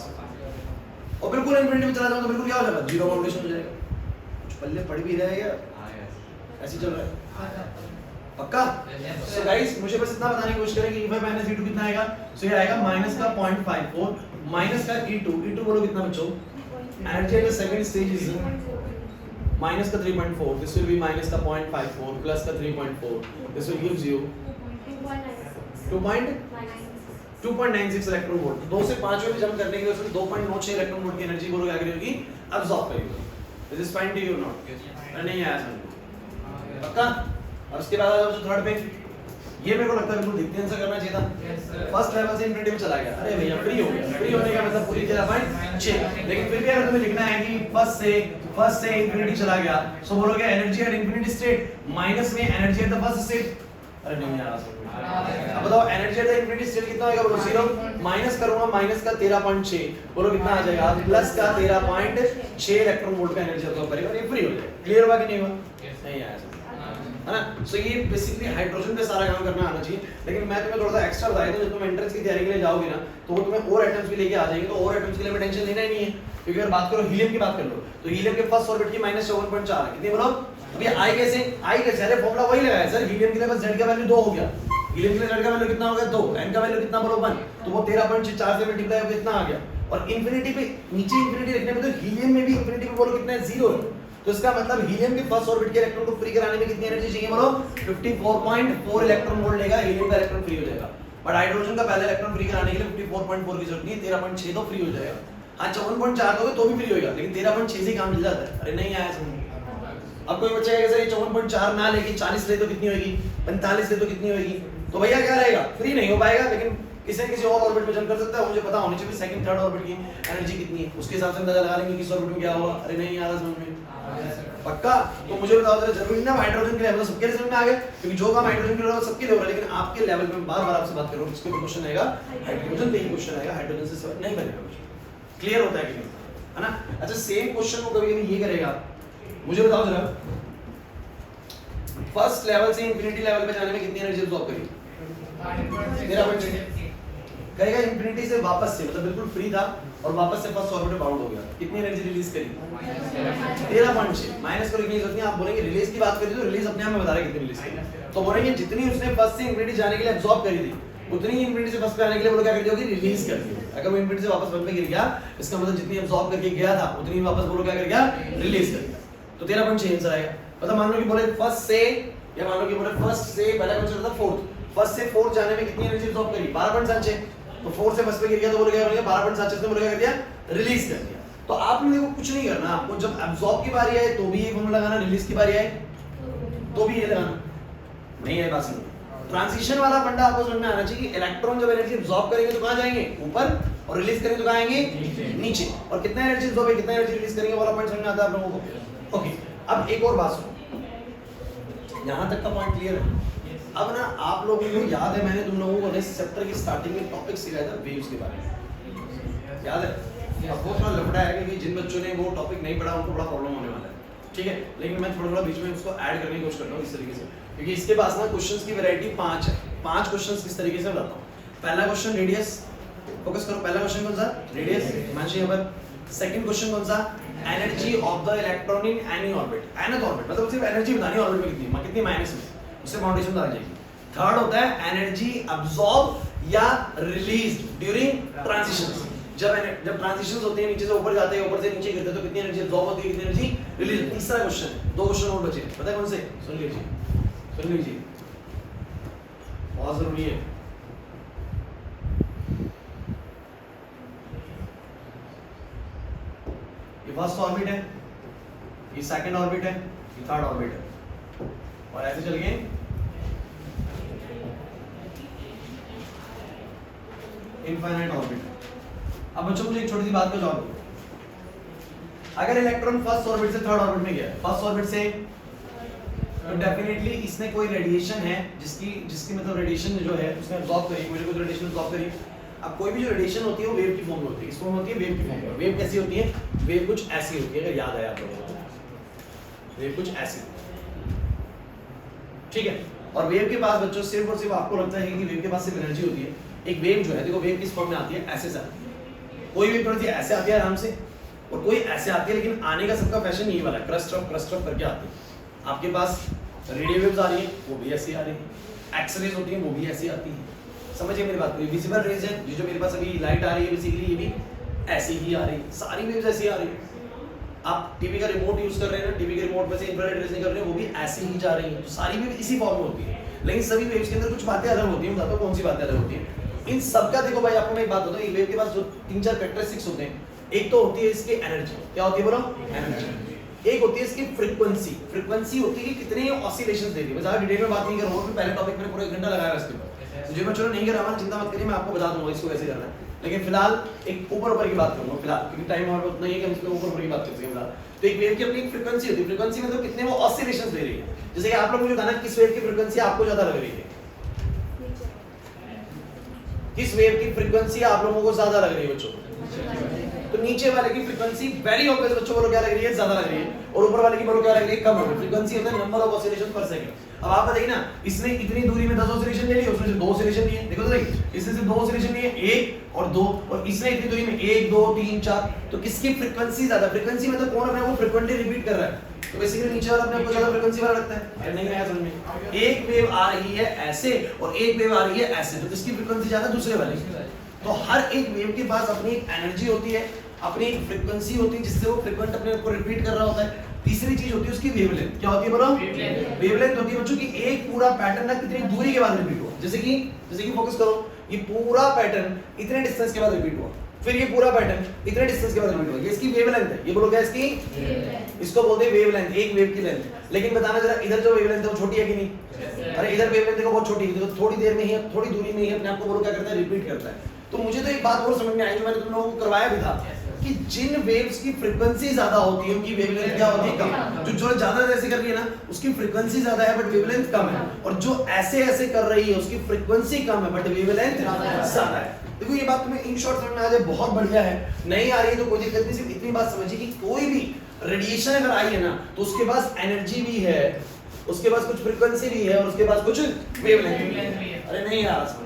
और बिल्कुल इनफिनिटी में चला जाऊँ तो बिल्कुल क्या हो जाएगा, जीरो बाउंडेशन हो जाएगा। कुछ पल्ले पड़ भी रहेगा, ऐसे चल रहा है पक्का। सो गाइस मुझे बस इतना बताने की कोशिश करें कि E5 माइनस E2 कितना आएगा। सो ये आएगा माइनस का 0.54 माइनस का E2 बोलो कितना बच्चों, energy at the second stage is minus का 3.4, दिस विल बी माइनस का 0.54 प्लस का 3.4, this will gives you 2.96 electron volt. 2 से 5 में जंप करने के लिए उसने 2.96 इलेक्ट्रॉन वोल्ट की एनर्जी बोलो क्या करी होगी, अब्सॉर्ब करी होगी। This is fine to you not? नहीं आया समझ पक्का। और उसके बाद जो थर्ड पे, ये मेरे को लगता है बिल्कुल देखते आंसर करना चाहिए था। फर्स्ट लेवल से इनफिनिटी में चला गया, अरे भैया फ्री हो गया। फ्री होने का मतलब पूरी तरह पॉइंट 6, लेकिन फिर भी अगर तुम्हें लिखना है कि फर्स्ट से इनफिनिटी चला गया, सो बोलोगे energy at infinity state minus में energy at the first state. अरे नहीं यार अब बताओ energy at the infinity state कितना होगा, बोलो 0 माइनस करूंगा माइनस का 13.6, बोलो कितना आ जाएगा, प्लस का 13.6 इलेक्ट्रॉन वोल्ट का एनर्जी अब्सॉर्ब करेगा और ये फ्री हो जाएगा। क्लियर हुआ कि नहीं हुआ? नहीं आया है ना। सो ये बेसिकली हाइड्रोजन पे सारा काम करना आना चाहिए। लेकिन मैं तुम्हें थोड़ा सा एक्स्ट्रा बताया था, जब तुम एंट्रेंस की तैयारी के लिए जाओगे ना तो वो तुम्हें और एटम्स भी लेके आ जाएंगे, तो और एटम्स के लिए हमें टेंशन लेना ही नहीं है। क्योंकि अगर बात करो हीलियम की बात कर लो तो हीलियम के फर्स्ट ऑर्बिट की -54.4 है, कितनी बोलो। अब ये आई कैसे अरे फॉर्मूला वही लगाया सर, हीलियम के लिए बस z का वैल्यू 2 हो गया, हीलियम के लिए z का वैल्यू कितना हो गया 2, n का वैल्यू कितना बोलो 1, तो वो 13.4 से मल्टीप्लाई होकर कितना आ गया। और इंफिनिटी पे नीचे इंफिनिटी लिखने में तो हीलियम में भी इंफिनिटी पे बोलो कितना है 0 है, तो इसका मतलब हीलियम के फर्स्ट ऑर्बिट के इलेक्ट्रॉन को फ्री कराने में कितनी एनर्जी चाहिए बोलो 54.4 इलेक्ट्रॉन वोल्ट लेगा, हीलियम का इलेक्ट्रॉन फ्री हो जाएगा। बट हाइड्रोजन का पहला इलेक्ट्रॉन फ्री कराने के लिए 54.4 की जरूरत नहीं है, 13.6 तो फ्री हो जाएगा। हाँ 54.4 दोगे तो भी फ्री होगा, लेकिन 13.6 से काम चल जाता है। अरे नहीं आया समझ। अब कोई बच्चा कहेगा सर ये 54.4 ना लेके 40 ले तो कितनी होगी, 45 ले तो कितनी होगी, तो भैया क्या रहेगा, फ्री नहीं हो पाएगा। लेकिन किसी न किसी और ऑर्बिट में जंप कर सकता है, मुझे पता होनी चाहिए सेकंड थर्ड ऑर्बिट की एनर्जी कितनी है, उसके हिसाब से अंदाजा लगा लेंगे किस ऑर्बिट में क्या होगा। अरे नहीं आ रहा समझ में पक्का, तो मुझे बताओ जरा, जरूरी ना हाइड्रोजन के लेवल सबके लिए समझ में आ गया, क्योंकि जो काम हाइड्रोजन के लेवल सबके लिए हो रहा है, लेकिन आपके लेवल पे बार-बार आपसे बात कर रहा हूं, इसके ऊपर क्वेश्चन आएगा हाइड्रोजन पे ही क्वेश्चन आएगा, हाइड्रोजन से नहीं बनेगा क्वेश्चन। क्लियर होता है कि नहीं, है ना। अच्छा सेम क्वेश्चन को कभी-कभी ये करेगा, मुझे बताओ जरा फर्स्ट लेवल से इंफिनिटी लेवल पे जाने में कितनी एनर्जी अब्सॉर्ब करी, 13.6 कहेगा। इंफिनिटी से वापस से मतलब बिल्कुल फ्री था और वापस से फर्स्ट ऑर्बिट में बाउंड हो गया, कितनी एनर्जी रिलीज करी 13.6। माइनस करो कितनी जरूरत नहीं, आप बोलेंगे रिलीज की बात करी तो रिलीज अपने आप में बता रहा है कितनी रिलीज करी, तो बोलेंगे जितनी उसने फर्स्ट से इंफिनिटी जाने के लिए अब्सॉर्ब करी थी उतनी ही इंफिनिटी से फर्स्ट पे आने के लिए बोलो क्या कर दी होगी, रिलीज कर दी। अगर वो इंफिनिटी से वापस फर्स्ट में गिर गया इसका मतलब जितनी अब्सॉर्ब करके गया था उतनी ही वापस बोलो क्या कर गया, रिलीज कर दिया, तो 13.6 आंसर आएगा। मतलब मान लो कि बोले फर्स्ट से, या मान लो कि बोले फर्स्ट से पहला क्वेश्चन था फोर्थ, फर्स्ट से फोर्थ जाने में कितनी एनर्जी अब्सॉर्ब करी 12.76, तो फोर्थ से फर्स्ट पे गिर गया तो बोले क्या करेंगे 12.76 से बोले क्या कर दिया, रिलीज कर दिया। तो आपने देखो कुछ नहीं करना, आपको जब अब्सॉर्ब की बारी आए तो भी ये फॉर्मूला लगाना, रिलीज की बारी आए तो भी ये लगाना। नहीं है बात समझ, ट्रांजिशन वाला फंडा आपको समझ में आना चाहिए कि इलेक्ट्रॉन जब एनर्जी अब्सॉर्ब करेंगे तो कहां जाएंगे, ऊपर, और रिलीज करेंगे तो कहां आएंगे, नीचे। और कितना एनर्जी अब्सॉर्ब है कितना एनर्जी रिलीज करेंगे वाला पॉइंट समझ में आता है आप लोगों को। ओके अब एक और बात सुनो, यहां तक का पॉइंट क्लियर है। अब ना आप लोगों को याद है मैंने तुम लोगों को इस चैप्टर की स्टार्टिंग में टॉपिक सिखाया था वेव्स के बारे में, याद है। अब वो थोड़ा लफड़ा है क्योंकि जिन बच्चों ने वो टॉपिक नहीं पढ़ा उनको बड़ा प्रॉब्लम होने वाला है, ठीक है। लेकिन मैं थोड़ा थोड़ा बीच में उसको ऐड करने की कोशिश करता हूँ इस तरीके से, क्योंकि इसके पास ना क्वेश्चंस की वैरायटी 5 है। 5 क्वेश्चंस किस तरीके से बताता हूँ। पहला क्वेश्चन रेडियस, फोकस करो, पहला क्वेश्चन कौन सा, रेडियस हिमांशु यहाँ पर। सेकंड क्वेश्चन कौन सा, energy of the electron in any orbit, nth orbit, मतलब सिर्फ एनर्जी बतानी ऑर्बिट में कितनी, कितनी माइनस में, उससे फाउंडेशन बता जाएगी। थर्ड होता है एनर्जी अब्सॉर्ब या रिलीज ड्यूरिंग ट्रांजिशंस, जब ट्रांजिशंस होते हैं नीचे से ऊपर जाते हैं ऊपर से नीचे गिरते हैं तो कितनी एनर्जी अब्सॉर्ब होती है, कितनी एनर्जी रिलीज। तीसरा क्वेश्चन, 2 क्वेश्चन और बचे, पता है कौन से, सुन लीजिए बहुत जरूरी है। ये फर्स्ट ऑर्बिट है, ये सेकंड ऑर्बिट है, ये थर्ड ऑर्बिट है, और ऐसे चल गए इनफाइनाइट ऑर्बिट। अब बच्चों मुझे एक छोटी सी बात का जवाब दो, अगर इलेक्ट्रॉन फर्स्ट ऑर्बिट से थर्ड ऑर्बिट में गया, फर्स्ट ऑर्बिट से, तो डेफिनेटली इसने कोई रेडिएशन है जिसकी मतलब रेडिएशन जो है उसने अब्सॉर्ब करी, मुझे कुछ रेडिएशन अब्सॉर्ब करी। अब कोई भी जो रेडिएशन होती है वो वेव की फॉर्म में होती है, किस फॉर्म में होती है, वेव की फॉर्म में। वेव कैसी होती है, वेव कुछ ऐसी होती है, अगर याद आया आप लोगों को, वेव कुछ ऐसी, ठीक है। और वेव के पास बच्चों सिर्फ और सिर्फ आपको लगता है कि वेव के पास सिर्फ एनर्जी होती है। एक वेव जो है देखो, वेव किस फॉर्म में आती है, ऐसे से आती है, कोई वेव थोड़ी सी ऐसे आती है आराम से, और कोई ऐसे आती है, लेकिन आने का सबका फैशन यही वाला है, क्रस्ट ऑफ करके आती है। आपके पास रेडियो वेव्स आ रही है वो भी ऐसी आ रही है, एक्स रेज होती है वो भी ऐसी आती है, समझिए मेरी बात को। विजिबल रेज है, जो मेरे पास अभी लाइट आ रही है बेसिकली ये भी ऐसी ही आ रही है, सारी वेव्स ऐसी आ रही है। आप टीवी का रिमोट यूज कर रहे हैं ना, टीवी के रिमोट में से इंफ्रारेड रेज निकल रही है, वो भी ऐसी ही जा रही है, तो सारी वेव इसी फॉर्म में होती है। लेकिन सभी वेव्स के अंदर कुछ बातें अलग होती हैं, बताता हूं कौन सी बातें अलग होती हैं। इन सबका देखो भाई, आपको मैं एक बात बताऊं, एक वेव के पास जो 3-4 कैरेक्टरिस्टिक्स होते हैं, एक तो होती है इसकी एनर्जी, क्या होती है बोलो, एनर्जी। एक होती है इसकी फ्रीक्वेंसी, फ्रीक्वेंसी होती है कि कितने ऑसिलेशंस देती है। मैं ज्यादा डिटेल में बात नहीं कर रहा हूं, पहले टॉपिक में पूरा 1 घंटा लगाया इसके ऊपर, मुझे मैं चलो नहीं कर रहा, चिंता मत करिए, मैं आपको बता दूंगा इसको कैसे करना है। लेकिन फिलहाल एक ऊपर की बात करूंगा फिलहाल, क्योंकि टाइम हमारे उतना ही है कि हम इसमें ऊपर की बात कर सकें फिलहाल। तो एक वेव की अपनी फ्रीक्वेंसी होती है, फ्रीक्वेंसी मतलब कितने वो ऑसिलेशंस दे रही है। जैसे कि आप लोग मुझे बताना किस वेव की फ्रीक्वेंसी आपको ज्यादा लग रही है, किस वेव की फ्रीक्वेंसी आप लोगों को ज्यादा लग रही है बच्चों, तो नीचे वाले की फ्रीक्वेंसी वेरी ऑब्वियस बच्चों बोलो क्या लग रही है, ज्यादा लग रही है, और ऊपर वाले की बोलो क्या लग रही है, कम लग रही है। फ्रीक्वेंसी होता है नंबर ऑफ ऑसिलेशन पर सेकंड। अब आप बताइए ना, इसने इतनी दूरी में 10 ऑसिलेशन ले लिए, उसमें से 2 ऑसिलेशन लिए, देखो तो सही, इसने सिर्फ 2 ऑसिलेशन लिए, 1 और 2, और इसने इतनी दूरी में 1 2 3 4, तो किसकी फ्रीक्वेंसी ज्यादा? फ्रीक्वेंसी मतलब कौन अपने वो फ्रीक्वेंटली रिपीट कर रहा है, तो बेसिकली नीचे वाला अपने आप को ज्यादा फ्रीक्वेंसी वाला लगता है। अरे नहीं आया समझ में, एक वेव आ रही है ऐसे और एक वेव आ रही है ऐसे, तो किसकी फ्रीक्वेंसी ज्यादा? दूसरे वाले। तो हर एक वेव के पास अपनी एक एनर्जी होती है, अपनी एक फ्रीक्वेंसी होती है जिससे वो फ्रीक्वेंट अपने आप को रिपीट कर रहा होता है। तीसरी चीज होती है उसकी वेवलेंथ। क्या होती है बोलो? वेवलेंथ होती है बच्चों की एक पूरा पैटर्न ना कितनी दूरी के बाद रिपीट हुआ। जैसे कि फोकस करो, ये पूरा पैटर्न इतने डिस्टेंस के बाद रिपीट हुआ, फिर ये पूरा पैटर्न इतने डिस्टेंस के बाद रिपीट हुआ, ये इसकी वेवलेंथ है। ये बोलो क्या इसकी? इसको बोलते हैं वेवलेंथ, एक वेव की लेंथ। लेकिन बताना जरा, इधर जो वेवलेंथ है वो छोटी है कि नहीं? अरे इधर वेवलेंथ देखो बहुत छोटी है, थोड़ी देर में ही, थोड़ी दूरी में ही अपने आप को बोलो क्या करता है, रिपीट करता है। तो मुझे तो एक बात और समझ में आई जो मैंने तुम लोगों को करवाया भी था, कि जिन वेव्स की फ्रीक्वेंसी ज्यादा होती है उनकी वेवलेंथ क्या होती है? कम। जो ज्यादा ऐसे कर रही है ना उसकी फ्रीक्वेंसी ज्यादा है बट वेवलेंथ कम है, और जो ऐसे ऐसे कर रही है उसकी फ्रीक्वेंसी कम है बट वेवलेंथ ज्यादा है। देखो ये बात तुम्हें इन शॉर्ट समझ में आ जाए, बहुत बढ़िया है। नहीं आ रही है तो कोई दिक्कत नहीं, सिर्फ इतनी बात समझिए कि कोई भी रेडिएशन अगर आई है ना तो उसके पास एनर्जी भी है, उसके पास कुछ फ्रीक्वेंसी भी है, और उसके पास कुछ वेवलेंथ भी है। अरे नहीं यार,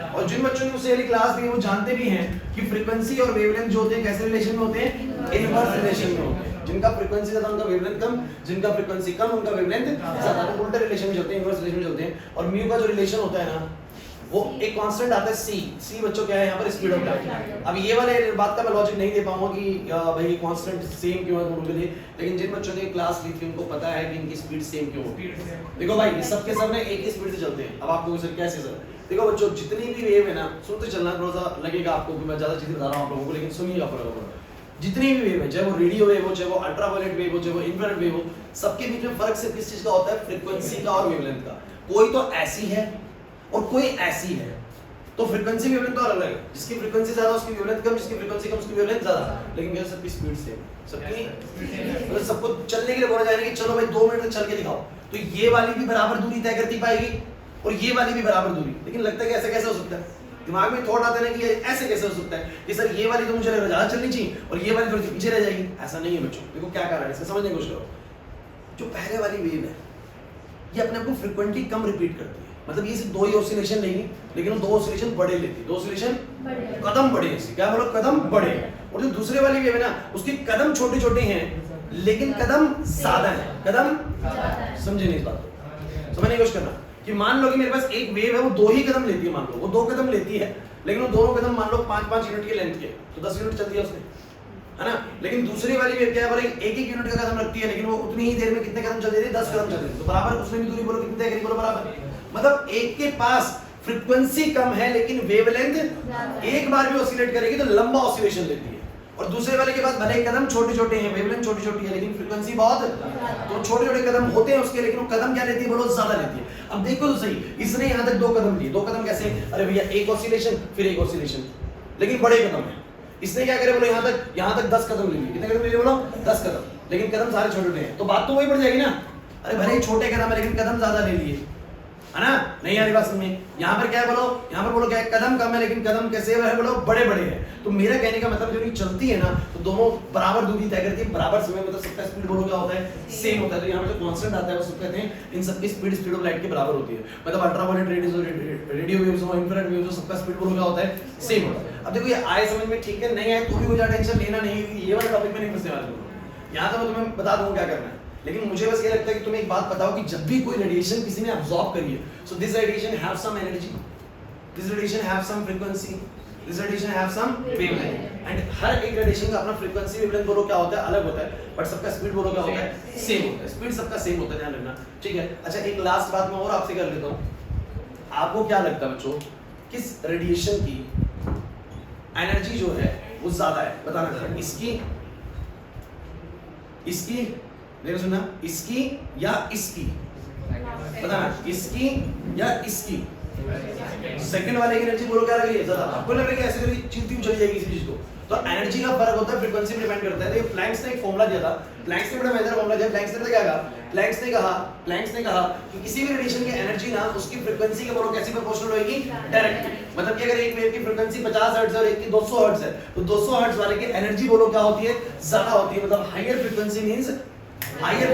और जिन बच्चों ने मुझसे क्लास ली है वो जानते भी हैं कि फ्रीक्वेंसी और वेवलेंथ जो होते हैं कैसे रिलेशन में होते हैं? इनवर्स रिलेशन में होते हैं। जिनका फ्रीक्वेंसी ज्यादा उनका वेवलेंथ कम, जिनका फ्रीक्वेंसी कम उनका वेवलेंथ ज्यादा। तो उल्टे रिलेशन में चलते हैं, इनवर्स रिलेशन में चलते हैं। और म्यू का जो रिलेशन होता है ना वो एक कांस्टेंट आता है c बच्चों क्या है यहाँ पर? Speed of light. अब ये वाले बात का मैं लॉजिक नहीं दे पाऊंगा कि भाई कांस्टेंट सेम क्यों है दोनों के लिए, लेकिन जिन बच्चों ने क्लास ली थी उनको पता है कि इनकी स्पीड सेम क्यों होती है। देखो भाई सबके सब ने एक ही स्पीड से चलते हैं। अब आपको सर कैसे सर? देखो बच्चों जितनी भी वेव है ना, सुनते चलना, थोड़ा सा लगेगा आपको कि मैं ज्यादा चीजें बता रहा हूं आप लोगों को, लेकिन सुनिएगा फर्क। जितनी भी वेव है, चाहे वो रेडियो वेव हो, चाहे वो अल्ट्रावायलेट वेव हो, चाहे वो इंफ्रारेड वेव हो, सबके बीच में फर्क सिर्फ किस चीज का होता है? फ्रीक्वेंसी का और वेवलेंथ का। कोई तो ऐसी है और कोई ऐसी है, तो फ्रीक्वेंसी वेवलेंथ तो अलग है। जिसकी फ्रीक्वेंसी ज्यादा उसकी वेवलेंथ कम, जिसकी फ्रीक्वेंसी कम उसकी वेवलेंथ ज्यादा। लेकिन क्या सबकी स्पीड सेम? सबकी मतलब सबको चलने के लिए बोला जाएगा कि चलो भाई 2 मिनट में चल के दिखाओ, तो ये वाली भी बराबर दूरी तय करती पाएगी और ये वाली भी बराबर दूरी। लेकिन लगता है कि ऐसे कैसे हो सकता है? दिमाग में थॉट आता है ना कि ऐसे कैसे हो सकता है कि सर ये वाली तो मुझे ज्यादा चलनी चाहिए और ये वाली थोड़ी सी पीछे रह जाएगी। ऐसा नहीं है बच्चों। देखो क्या कारण है इसका, समझने की कोशिश करो। जो पहले वाली वेव है ये अपने आप को फ्रीक्वेंटली कम रिपीट करती है, मतलब ये सिर्फ 2 ही ऑसिलेशन लेगी, लेकिन वो 2 ऑसिलेशन बड़े लेती है, 2 ऑसिलेशन कदम बड़े हैं। क्या बोलो? कदम बड़े। और जो दूसरे वाली वेव है ना उसके कदम छोटे छोटे हैं लेकिन कदम ज्यादा है। कदम समझे नहीं इस बात को? समझने की कोशिश करना कि मान लो कि मेरे पास एक वेव है वो 2 ही कदम लेती है, मान लो वो 2 कदम लेती है, लेकिन वो दोनों कदम मान लो 5-5 यूनिट के लेंथ के, तो 10 यूनिट चल दिया उसने, है ना। लेकिन दूसरी वाली वेव क्या है, बोले 1-1 यूनिट का कदम रखती है, लेकिन वो उतनी ही देर में कितने कदम चल देती है? 10 कदम चल देती है। तो बराबर उसने भी दूरी बोलो कितनी तय करी? बोलो बराबर। मतलब एक के पास फ्रीक्वेंसी कम है लेकिन वेवलेंथ एक बार भी ऑसिलेट करेगी तो लंबा ऑसिलेशन लेती है, और दूसरे वाले के पास भले कदम छोटे छोटे हैं, वेवलेंथ छोटी छोटी है, लेकिन फ्रीक्वेंसी बहुत, तो छोटे छोटे कदम होते हैं उसके, लेकिन वो कदम क्या लेती है? बोलो ज्यादा लेती है। अब देखो तो सही, इसने यहाँ तक 2 कदम लिए। 2 कदम कैसे? अरे भैया एक ऑसिलेशन फिर एक ऑसिलेशन, लेकिन बड़े कदम है। इसने क्या करे? बोलो यहाँ तक 10 कदम ले लिए। कितने कदम ले लिए? बोलो 10 कदम, लेकिन कदम सारे छोटे छोटे हैं, तो बात तो वही बढ़ जाएगी ना। अरे भले छोटे कदम है लेकिन कदम ज्यादा ले लिए, है ना। नहीं आ रही बात समझ में? यहाँ पर क्या है? बोलो यहाँ पर बोलो क्या है? कदम कम है लेकिन कदम कैसे है? बोलो बड़े बड़े हैं। तो मेरा कहने का मतलब जो नहीं चलती है ना तो दोनों बराबर दूरी तय करती है, बराबर समय, मतलब सबका स्पीड बोलो क्या होता है? सेम होता है। तो यहाँ पर जो कांस्टेंट आता है वो सब कहते हैं इन सबकी स्पीड ऑफ लाइट के बराबर होती है। मतलब अल्ट्रावायलेट रेडियो वेव्स हो, इंफ्रारेड वेव्स हो, सबका स्पीड बोलो क्या होता है? सेम होता है। अब देखो ये आए समझ में, ठीक है, नहीं आए तो भी कोई ज्यादा टेंशन लेना नहीं, ये वाला टॉपिक में नहीं फंसने वाले तुम। यहाँ तो मैं तुम्हें बता दूंगा क्या करना है, लेकिन मुझे बस ये लगता है कि तुम्हें एक बात बताओ कि जब भी कोई रेडिएशन किसी ने अब्सॉर्ब करी है, so this radiation have some energy, this radiation have some frequency, this radiation have some wavelength, and हर एक रेडिएशन का अपना फ्रीक्वेंसी वेवलेंथ बोलो क्या होता है? अलग होता है, बट सबका स्पीड बोलो क्या होता है? सेम होता है। स्पीड सबका सेम होता है, ध्यान रखना, ठीक है। अच्छा एक लास्ट बात मैं और आपसे कर लेता हूँ। आपको क्या लगता है बच्चों, किस रेडिएशन की एनर्जी जो है वो ज्यादा है? बताना जरा। इसकी देखो सुनना, इसकी या इसकी? बताना, इसकी या इसकी? सेकंड वाले की एनर्जी बोलो क्या लग रही है ज्यादा। आपको लग रहा है कि ऐसे करके चीलती हुई चली जाएगी किसी चीज को, तो एनर्जी का फर्क होता है, फ्रीक्वेंसी पे डिपेंड करता है। तो प्लैंक्स ने एक फॉर्मूला दिया था, प्लैंक्स ने बड़ा मेजर फॉर्मूला दिया। प्लैंक्स ने क्या कहा, प्लैंक्स ने कहा कि किसी भी रेडिएशन की एनर्जी ना उसकी फ्रीक्वेंसी के बोलो कैसी प्रोपोर्शनल होगी, डायरेक्टली। मतलब कि अगर एक वेव की फ्रीक्वेंसी 50 हर्ट्ज है और एक की 200 हर्ट्ज है, तो 200 हर्ट्ज वाले की एनर्जी बोलो क्या होती है, ज्यादा होती है। मतलब higher frequency means higher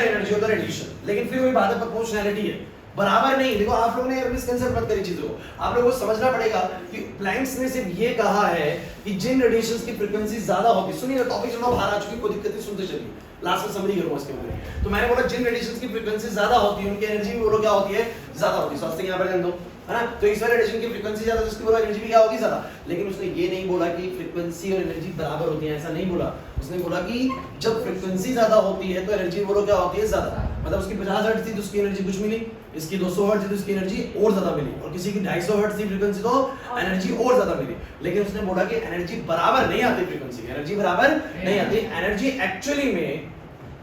energy of the radiation. लेकिन फिर वही बात है, प्रोपोर्शनैलिटी है, बराबर नहीं। देखो आप लोगों ने मिसकंसेप्ट मत करिए चीजों को, आप लोगों को समझना पड़ेगा कि प्लैंक्स ने सिर्फ ये कहा है कि जिन रेडिएशंस की फ्रीक्वेंसी ज्यादा होगी, सुनिए टॉपिक सुनो, बाहर आ चुकी, कोई दिक्कत नहीं, सुनते चलिए, लास्ट में समरी करूंगा इसके ऊपर। तो मैंने बोला जिन रेडिएशंस की फ्रीक्वेंसी ज्यादा होती है उनकी एनर्जी भी बोलो क्या होती है, ज्यादा होती है। स्वास्थ्य यहां पर ध्यान दो, है ना। तो इस वाले रेडिएशन की फ्रीक्वेंसी ज्यादा, उसकी बोला एनर्जी भी क्या होगी, ज्यादा। लेकिन उसने ये नहीं बोला कि फ्रीक्वेंसी और एनर्जी बराबर होती है, ऐसा नहीं बोला। उसने बोला कि जब फ्रीक्वेंसी ज्यादा होती है तो एनर्जी बोलो क्या होती है, ज्यादा। मतलब उसकी 50 हर्ट्ज थी तो उसकी एनर्जी कुछ मिली, इसकी 200 हर्ट्ज थी तो उसकी एनर्जी और ज्यादा मिली, और किसी की 250 हर्ट्ज थी फ्रीक्वेंसी तो एनर्जी और ज्यादा मिली। लेकिन उसने बोला कि एनर्जी बराबर नहीं आती, फ्रीक्वेंसी एनर्जी बराबर नहीं आती। एनर्जी एक्चुअली में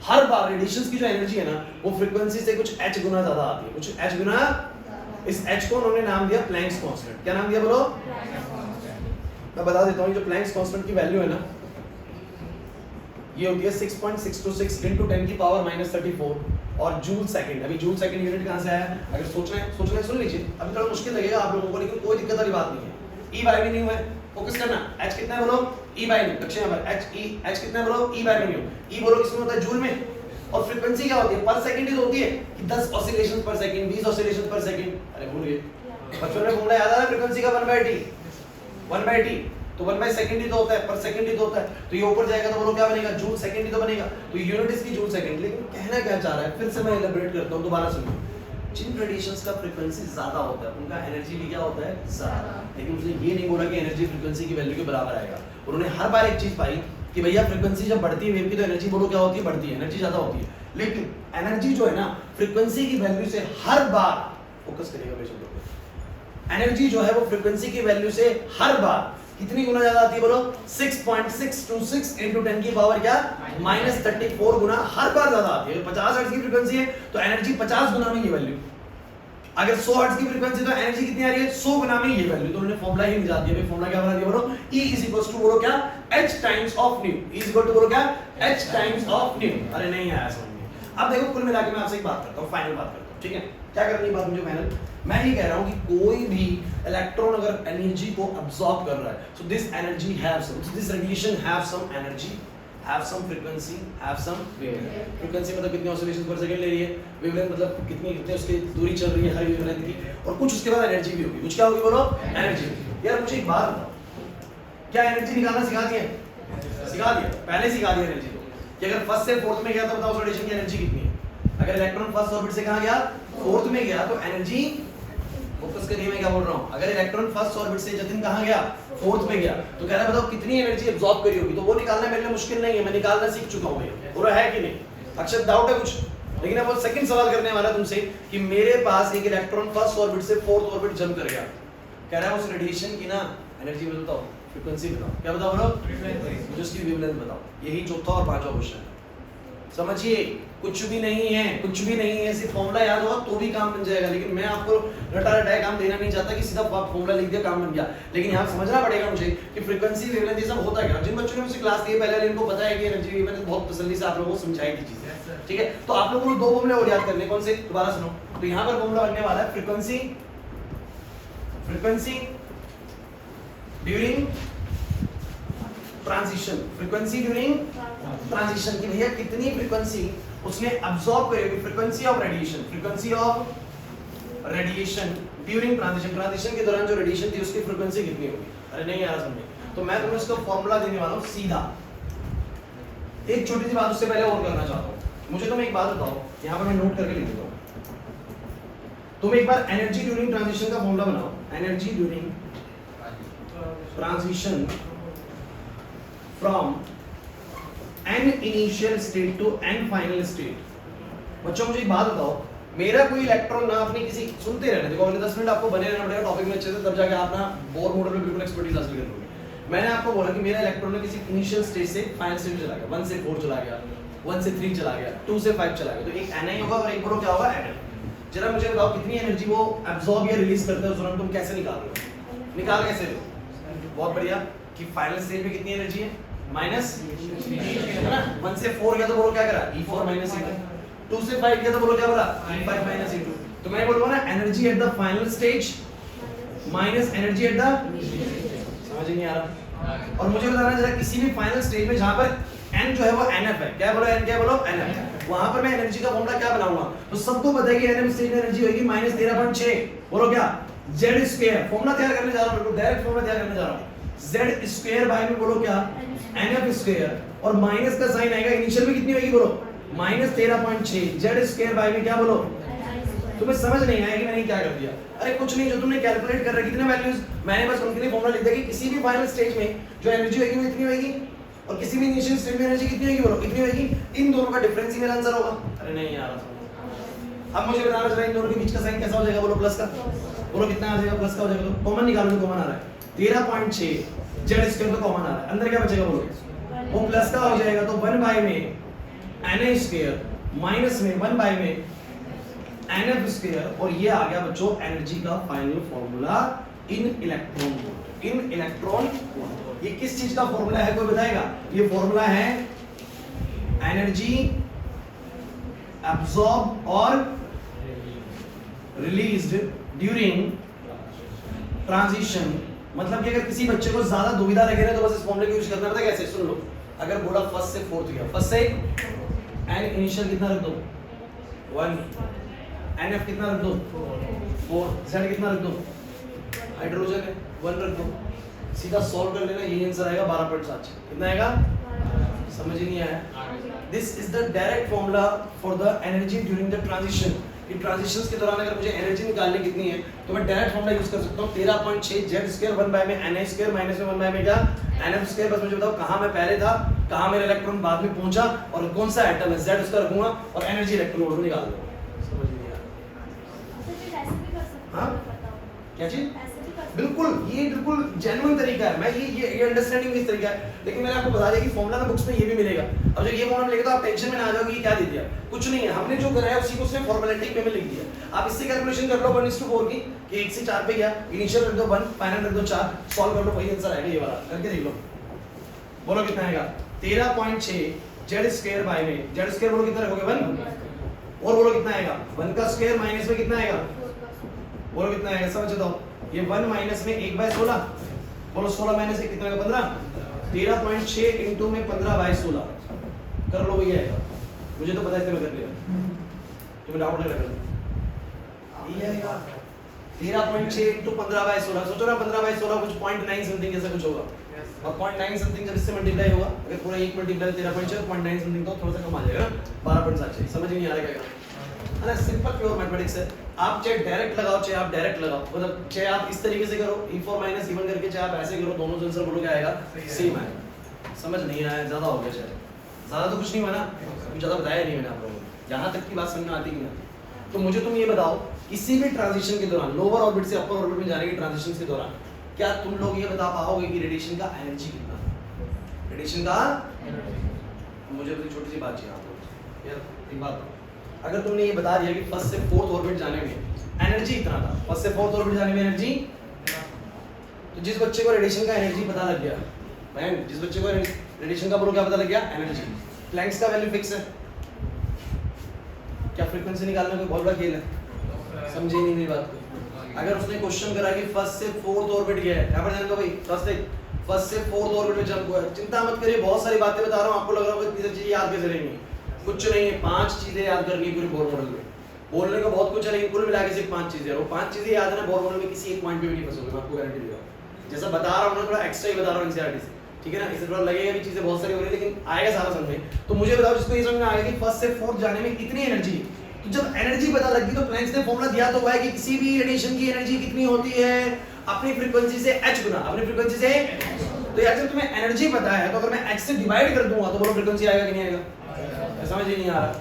हर बार रेडिएशंस की जो एनर्जी है ना वो फ्रीक्वेंसी से कुछ h गुना ज्यादा आती है, कुछ h गुना। इस h को उन्होंने नाम दिया प्लैंक्स कांस्टेंट। क्या नाम दिया बोलो? मैं बता देता हूं, जो प्लैंक्स कांस्टेंट की वैल्यू है ना ये होती है 6.626 × 10 की पावर -34 और जूल सेकंड। अभी जूल सेकंड यूनिट कहां से आया, अगर सोचना है सुन लीजिए। अभी थोड़ा मुश्किल लगेगा आप लोगों को, लेकिन कोई दिक्कत वाली बात नहीं है। ई बाय न्यू है, फोकस करना। h कितना है बोलो, ई बाय न्यू। लक्ष्य पर h कितना है बोलो, ई बाय न्यू। ई बोलो किसमें होता है, जूल में। और फ्रीक्वेंसी क्या होती है, पर सेकंड ही तो होती है कि 10 ऑसिलेशंस पर सेकंड, 20 ऑसिलेशंस पर सेकंड। अरे भूल गए, बचपन में फॉर्मूला याद आ रहा है फ्रीक्वेंसी का 1/t। तो 1 सेकंड ही तो होता है, पर सेकंड ही तो होता है। तो ये ऊपर जाएगा तो बोलो क्या बनेगा, जूल सेकंड ही तो बनेगा। तो यूनिट इसकी जूल सेकंड। लेकिन कहना क्या चाह रहा है, फिर से मैं एलैबोरेट करता हूं, दोबारा सुनिए। जिन रेडिएशंस का फ्रीक्वेंसी ज्यादा होता है उनका एनर्जी भी क्या होता है, ज्यादा। लेकिन उसने ये नहीं बोला कि एनर्जी फ्रीक्वेंसी की वैल्यू के बराबर आएगा। उन्होंने हर बार एक चीज पाई कि भैया फ्रीक्वेंसी जब बढ़ती है वेव की तो एनर्जी बोलो क्या होती है, बढ़ती है, एनर्जी ज्यादा होती है। लेकिन एनर्जी जो है ना फ्रीक्वेंसी की वैल्यू से हर बार, फोकस करिएगा मेरे शब्दों पे, एनर्जी जो है वो फ्रीक्वेंसी की वैल्यू से हर बार कितनी गुना ज्यादा आती है बोलो, 6.626 × 10 की पावर क्या -34 गुना हर बार ज्यादा आती है। 50 हर्ट्ज की फ्रीक्वेंसी है तो एनर्जी 50 गुना में ये वैल्यू। अगर 100 हर्ट्ज की फ्रीक्वेंसी तो एनर्जी कितनी आ रही है, 100 गुना में ये वैल्यू। तो उन्होंने फॉर्मूला ही निकाल दिया। फॉर्मूला क्या बना दिया बोलो, E = बोलो क्या, h times of new. E = बोलो क्या, h टाइम्स ऑफ न्यू। अरे नहीं आया समझ में। अब देखो कुल मिला के मैं आपसे एक बात करता हूं, फाइनल बात करता हूं, ठीक है। क्या करनी है बात मुझे फाइनल, मैं ये कह रहा हूं कि कोई भी इलेक्ट्रॉन अगर एनर्जी को अब्सॉर्ब कर रहा है, so this energy have some, this radiation have some energy, have some frequency, have some wavelength. Frequency मतलब कितने ऑसिलेशंस पर सेकंड ले रही है, वेवलेंथ मतलब कितने उसकी दूरी चल रही है हर वेवलेंथ की, और कुछ उसके बाद एनर्जी भी होगी। कुछ क्या होगी बोलो, एनर्जी। यार मुझे एक बात बताओ, क्या एनर्जी निकालना सिखा दिया, पहले सिखा दिया एनर्जी को, कि अगर फर्स्ट से फोर्थ में गया तो बताओ रेडिएशन की एनर्जी कितनी है। अगर इलेक्ट्रॉन फर्स्ट ऑर्बिट से कहां गया, फोर्थ में गया, तो एनर्जी, फोकस करिए मैं क्या बोल रहा हूं, अगर इलेक्ट्रॉन फर्स्ट ऑर्बिट से जतिन कहां गया, फोर्थ में गया, तो कह रहा है बताओ कितनी एनर्जी अब्सॉर्ब करी होगी। तो वो निकालना मेरे लिए मुश्किल नहीं है, मैं निकालना सीख चुका हूं भैया। पूरा है कि नहीं, अक्षर डाउट है कुछ? लेकिन अब वो सेकंड सवाल करने वाला तुमसे कि मेरे पास एक इलेक्ट्रॉन फर्स्ट ऑर्बिट से फोर्थ ऑर्बिट जंप कर गया, कह रहा है उस रेडिएशन की ना एनर्जी बताओ, फ्रीक्वेंसी बताओ, क्या बताओ बोलो, मुझे उसकी वेवलेंथ बताओ। यही चौथा और पांचवा क्वेश्चन है। समझिए, कुछ भी नहीं है, कुछ भी नहीं है, सिर्फ फॉर्मूला याद होगा तो भी काम बन जाएगा। लेकिन मैं आपको रटा रटाया काम देना नहीं चाहता कि सीधा फॉर्मूला लिख दिया काम बन गया। लेकिन यहाँ समझना पड़ेगा मुझे कि फ्रीक्वेंसी वेवलेंथ ये सब होता क्या। जिन बच्चों ने मुझे क्लास दी पहले वाले इनको पता है कि एनर्जी, मैंने बहुत तसल्ली से आप लोगों को समझाई थी चीजें, ठीक है। तो आप लोगों को दो फॉर्मूले और याद करने, कौन से, दोबारा सुनो। तो यहाँ पर फॉर्मूला बनने वाला है frequency during transition, frequency during transition की भैया कितनी फ्रीक्वेंसी उसने अब्सॉर्ब करी, frequency of radiation, frequency of radiation during transition, transition के दौरान जो रेडिएशन थी उसकी फ्रीक्वेंसी कितनी होगी। अरे नहीं यार समझे, तो मैं तुम्हें इसका फॉर्मूला देने वाला हूं सीधा। एक छोटी सी बात उससे पहले और करना चाहता हूं, मुझे तुम एक बात बताओ, यहां पर मैं नोट करके लिख देता हूं। तुम एक बार एनर्जी ड्यूरिंग ट्रांजिशन का फॉर्मूला बनाओ, energy during transition from n initial state to n final state. बच्चों मुझे एक बात बताओ, मेरा कोई इलेक्ट्रॉन ना अपनी किसी, सुनते रहना, देखो अगले 10 मिनट आपको बने रहना पड़ेगा टॉपिक में अच्छे से, तब जाके आप ना बोर मॉडल में बिल्कुल एक्सपर्टीज हासिल कर लोगे। मैंने आपको बोला कि मेरा इलेक्ट्रॉन किसी इनिशियल स्टेज से फाइनल स्टेज चला गया, 1 से 4 चला गया, 1 से 3 चला गया, 2 से 5 चला गया, तो एक ni होगा और एक बोलो क्या होगा, nl। जरा मुझे बताओ कितनी एनर्जी वो एब्जॉर्ब या रिलीज करते हैं उस दौरान, तुम कैसे निकाल रहे हो? निकाल कैसे रहे हो? बहुत बढ़िया कि फाइनल स्टेज में कितनी एनर्जी है? माइनस, है ना? 1 से 4 गया तो बोलो क्या करा? E4 minus E2। 2 से 5 गया तो बोलो क्या बोला? E5 minus E2। तो मैं बोलूंगा ना energy at the final stage minus energy at the, समझ नहीं आ रहा? और मुझे बताना जरा किसी भी फाइनल स्टेज में जहां पर n जो है वो nf है, क्या बोलो n, क्या बोलो nf, वहां पर मैं एनर्जी का फॉर्मूला क्या बनाऊंगा? तो सबको पता है कि nf स्टेज में एनर्जी होगी माइनस 13.6, बोलो क्या? z स्क्वायर, फॉर्मूला तैयार करने जा रहा हूं, डायरेक्ट फॉर्मूला तैयार करने जा रहा हूं। z स्क्वायर बाय में बोलो क्या? nf स्क्वायर, और माइनस का साइन आएगा इनिशियल में कितनी होगी बोलो? माइनस 13.6, z स्क्वायर बाय में क्या बोलो? तुम्हें समझ नहीं आया कि मैंने क्या कर दिया? अरे कुछ नहीं, जो तुमने कैलकुलेट कर रहा है कितने वैल्यूज, मैंने बस उनके लिए फॉर्मूला लिख दिया कि किसी भी फाइनल स्टेज में जो एनर्जी होगी वो इतनी होगी, और किसी भी इनिशियल स्टेज में एनर्जी कितनी होगी बोलो? इतनी होगी। इन दोनों का डिफरेंस ही मेरा आंसर होगा। अरे नहीं यार, अब मुझे बताना चला इन दोनों के बीच का साइन कैसा हो जाएगा बोलो? प्लस का। बोलो कितना आ जाएगा? प्लस का हो जाएगा। तो कॉमन निकालो, जो कॉमन आ रहा है 13.6, z स्क्वायर तो कॉमन आ रहा है, अंदर क्या बचेगा बोलो? वो प्लस का हो जाएगा, तो 1 बाय में na स्क्वायर माइनस में 1 बाय में nf स्क्वायर, और ये आ गया बच्चों एनर्जी का फाइनल फार्मूला इन इलेक्ट्रॉन वोल्ट। इन इलेक्ट्रॉन वोल्ट, ये किस चीज का फार्मूला है कोई बताएगा? ये फार्मूला है एनर्जी एब्सॉर्ब और रिलीज्ड ड्यूरिंग ट्रांजिशन। मतलब कि अगर किसी बच्चे को ज्यादा दुविधा लगे ना तो बस इस फॉर्मूले का यूज करना पड़ता है। कैसे? सुन लो, अगर बोला फर्स्ट से फोर्थ गया, फर्स्ट से एन इनिशियल कितना रख दो? 1, एनएफ कितना रख दो? 4, जेड कितना रख दो? हाइड्रोजन है 1 रख दो, सीधा सॉल्व कर लेना, यही आंसर आएगा 12.7। कितना आएगा? समझ ही नहीं आया? This is the direct formula for the energy during the transition. कि ट्रांजिशंस के दौरान अगर मुझे एनर्जी निकालनी कितनी है तो मैं डायरेक्ट फॉर्मूला यूज कर सकता हूं 13.6 z स्क्वायर 1 बाय में na स्क्वायर माइनस में 1 बाय में क्या? nf square. बस मुझे बताओ कहां मैं पहले था, कहां मेरा इलेक्ट्रॉन बाद में पहुंचा, और कौन सा एटम है, z उसका रखूंगा और एनर्जी इलेक्ट्रॉन वोल्ट निकाल दूंगा। समझ नहीं आ रहा? हां, क्या चीज? बिल्कुल, ये बिल्कुल जेन्युइन तरीका है। मैं ये अंडरस्टैंडिंग इस तरीका है, लेकिन मैंने आपको बता दिया कि फॉर्मूला ना बुक्स में ये भी मिलेगा। अब जब ये फॉर्मूला मिलेगा तो आप टेंशन में ना आ जाओगे कि क्या दे दिया। कुछ नहीं है, हमने जो कराया उसी को उसने फॉर्मेलिटी पे में लिख दिया। आप इससे कैलकुलेशन कर लो 1:4 की, कि 1 से 4 पे गया, इनिशियल रख दो 1, फाइनल रख दो 4, सॉल्व कर लो, वही आंसर आएगा। ये वाला करके देख लो, बोलो कितना आएगा? 13.6 z स्क्वायर बाय में, z स्क्वायर बोलो कितना रखोगे? 1, और बोलो कितना आएगा? 1 का स्क्वायर माइनस में कितना आएगा? बोलो कितना आएगा? समझ जाओ, ये 1 माइनस में 1/16, बोलो 16 माइनस 1 कितना आएगा? 15। 13.6 इनटू में 15/16 कर लो, वही आएगा। मुझे तो पता है, इसमें कर लिया, तुम्हें डाउट लग रहा है? ये आएगा 13.6 इनटू 15/16। सोचो ना 15/16 कुछ 0.9 समथिंग ऐसा कुछ होगा, और 0.9 समथिंग जब इससे मल्टीप्लाई होगा, अगर पूरा 1 मल्टीप्लाई 13.6 0.9 समथिंग तो थोड़ा सा कम आ जाएगा, 12.7। समझ नहीं आ रहा क्या? है ना, सिंपल प्योर मैथमेटिक्स है। आप चाहे डायरेक्ट लगाओ चाहे आप डायरेक्ट लगाओ, मतलब चाहे आप इस तरीके से करो e4 माइनस e1 करके, चाहे आप ऐसे करो, दोनों आंसर बोलो क्या आएगा? सेम आएगा। समझ नहीं आया? ज्यादा हो गया शायद, ज्यादा तो कुछ नहीं हुआ ना, कुछ ज्यादा बताया नहीं मैंने आप लोगों को। यहाँ तक की बात समझ में आती कि नहीं? तो मुझे तुम ये बताओ, किसी भी ट्रांजिशन के दौरान, लोअर ऑर्बिट से अपर ऑर्बिट में जाने के ट्रांजिशन के दौरान, क्या तुम लोग ये बता पाओगे कि रेडिएशन का एनर्जी कितना है? रेडिएशन का मुझे तो छोटी सी बात चाहिए आप लोग यार, एक बात, अगर तुमने ये बता दिया कि फर्स्ट से फोर्थ ऑर्बिट जाने में एनर्जी इतना था, फर्स्ट से फोर्थ ऑर्बिट जाने में एनर्जी, तो जिस बच्चे को रेडिएशन का एनर्जी पता लग गया, मैन जिस बच्चे को रेडिएशन का बोलो क्या पता लग गया? एनर्जी। प्लैंक्स का वैल्यू फिक्स है, क्या फ्रीक्वेंसी निकालने कोई बहुत बड़ा खेल है? समझे नहीं मेरी बात को? अगर उसने क्वेश्चन करा कि फर्स्ट से फोर्थ ऑर्बिट गया है, यहाँ पर ध्यान दो भाई, फर्स्ट से फोर्थ ऑर्बिट में जंप हुआ है, चिंता मत करिए, बहुत सारी बातें बता रहा हूँ, आपको लग रहा होगा इतनी सारी चीजें याद कैसे रहेंगी? कुछ नहीं है, 5 चीजें याद करनी है पूरे बोर मॉडल में। बोलने को बहुत कुछ है, लेकिन कुल मिला के सिर्फ 5 चीजें, और 5 चीजें याद है ना, बोर मॉडल में किसी एक पॉइंट पे भी नहीं फंसोगे, मैं आपको गारंटी दे रहा हूँ। जैसा बता रहा हूँ ना, थोड़ा एक्स्ट्रा ही बता रहा हूँ एनसीईआरटी से, ठीक है ना? इससे थोड़ा लगेगा भी चीजें बहुत सारी हो रही है, लेकिन आएगा सारा समझ में। तो मुझे बताओ, जिसको ये समझ में आएगा कि फर्स्ट से फोर्थ जाने में कितनी एनर्जी, तो जब एनर्जी पता लगी तो प्लैंक्स ने फॉर्मूला दिया तो हुआ है कि किसी भी रेडिएशन की एनर्जी कितनी होती है? अपनी फ्रीक्वेंसी से h गुना, अपनी फ्रीक्वेंसी से। तो यार जब तुम्हें एनर्जी पता है तो अगर मैं h से डिवाइड कर दूंगा तो बोलो फ्रीक्वेंसी आएगा कि नहीं आएगा? समझ ही नहीं आ रहा,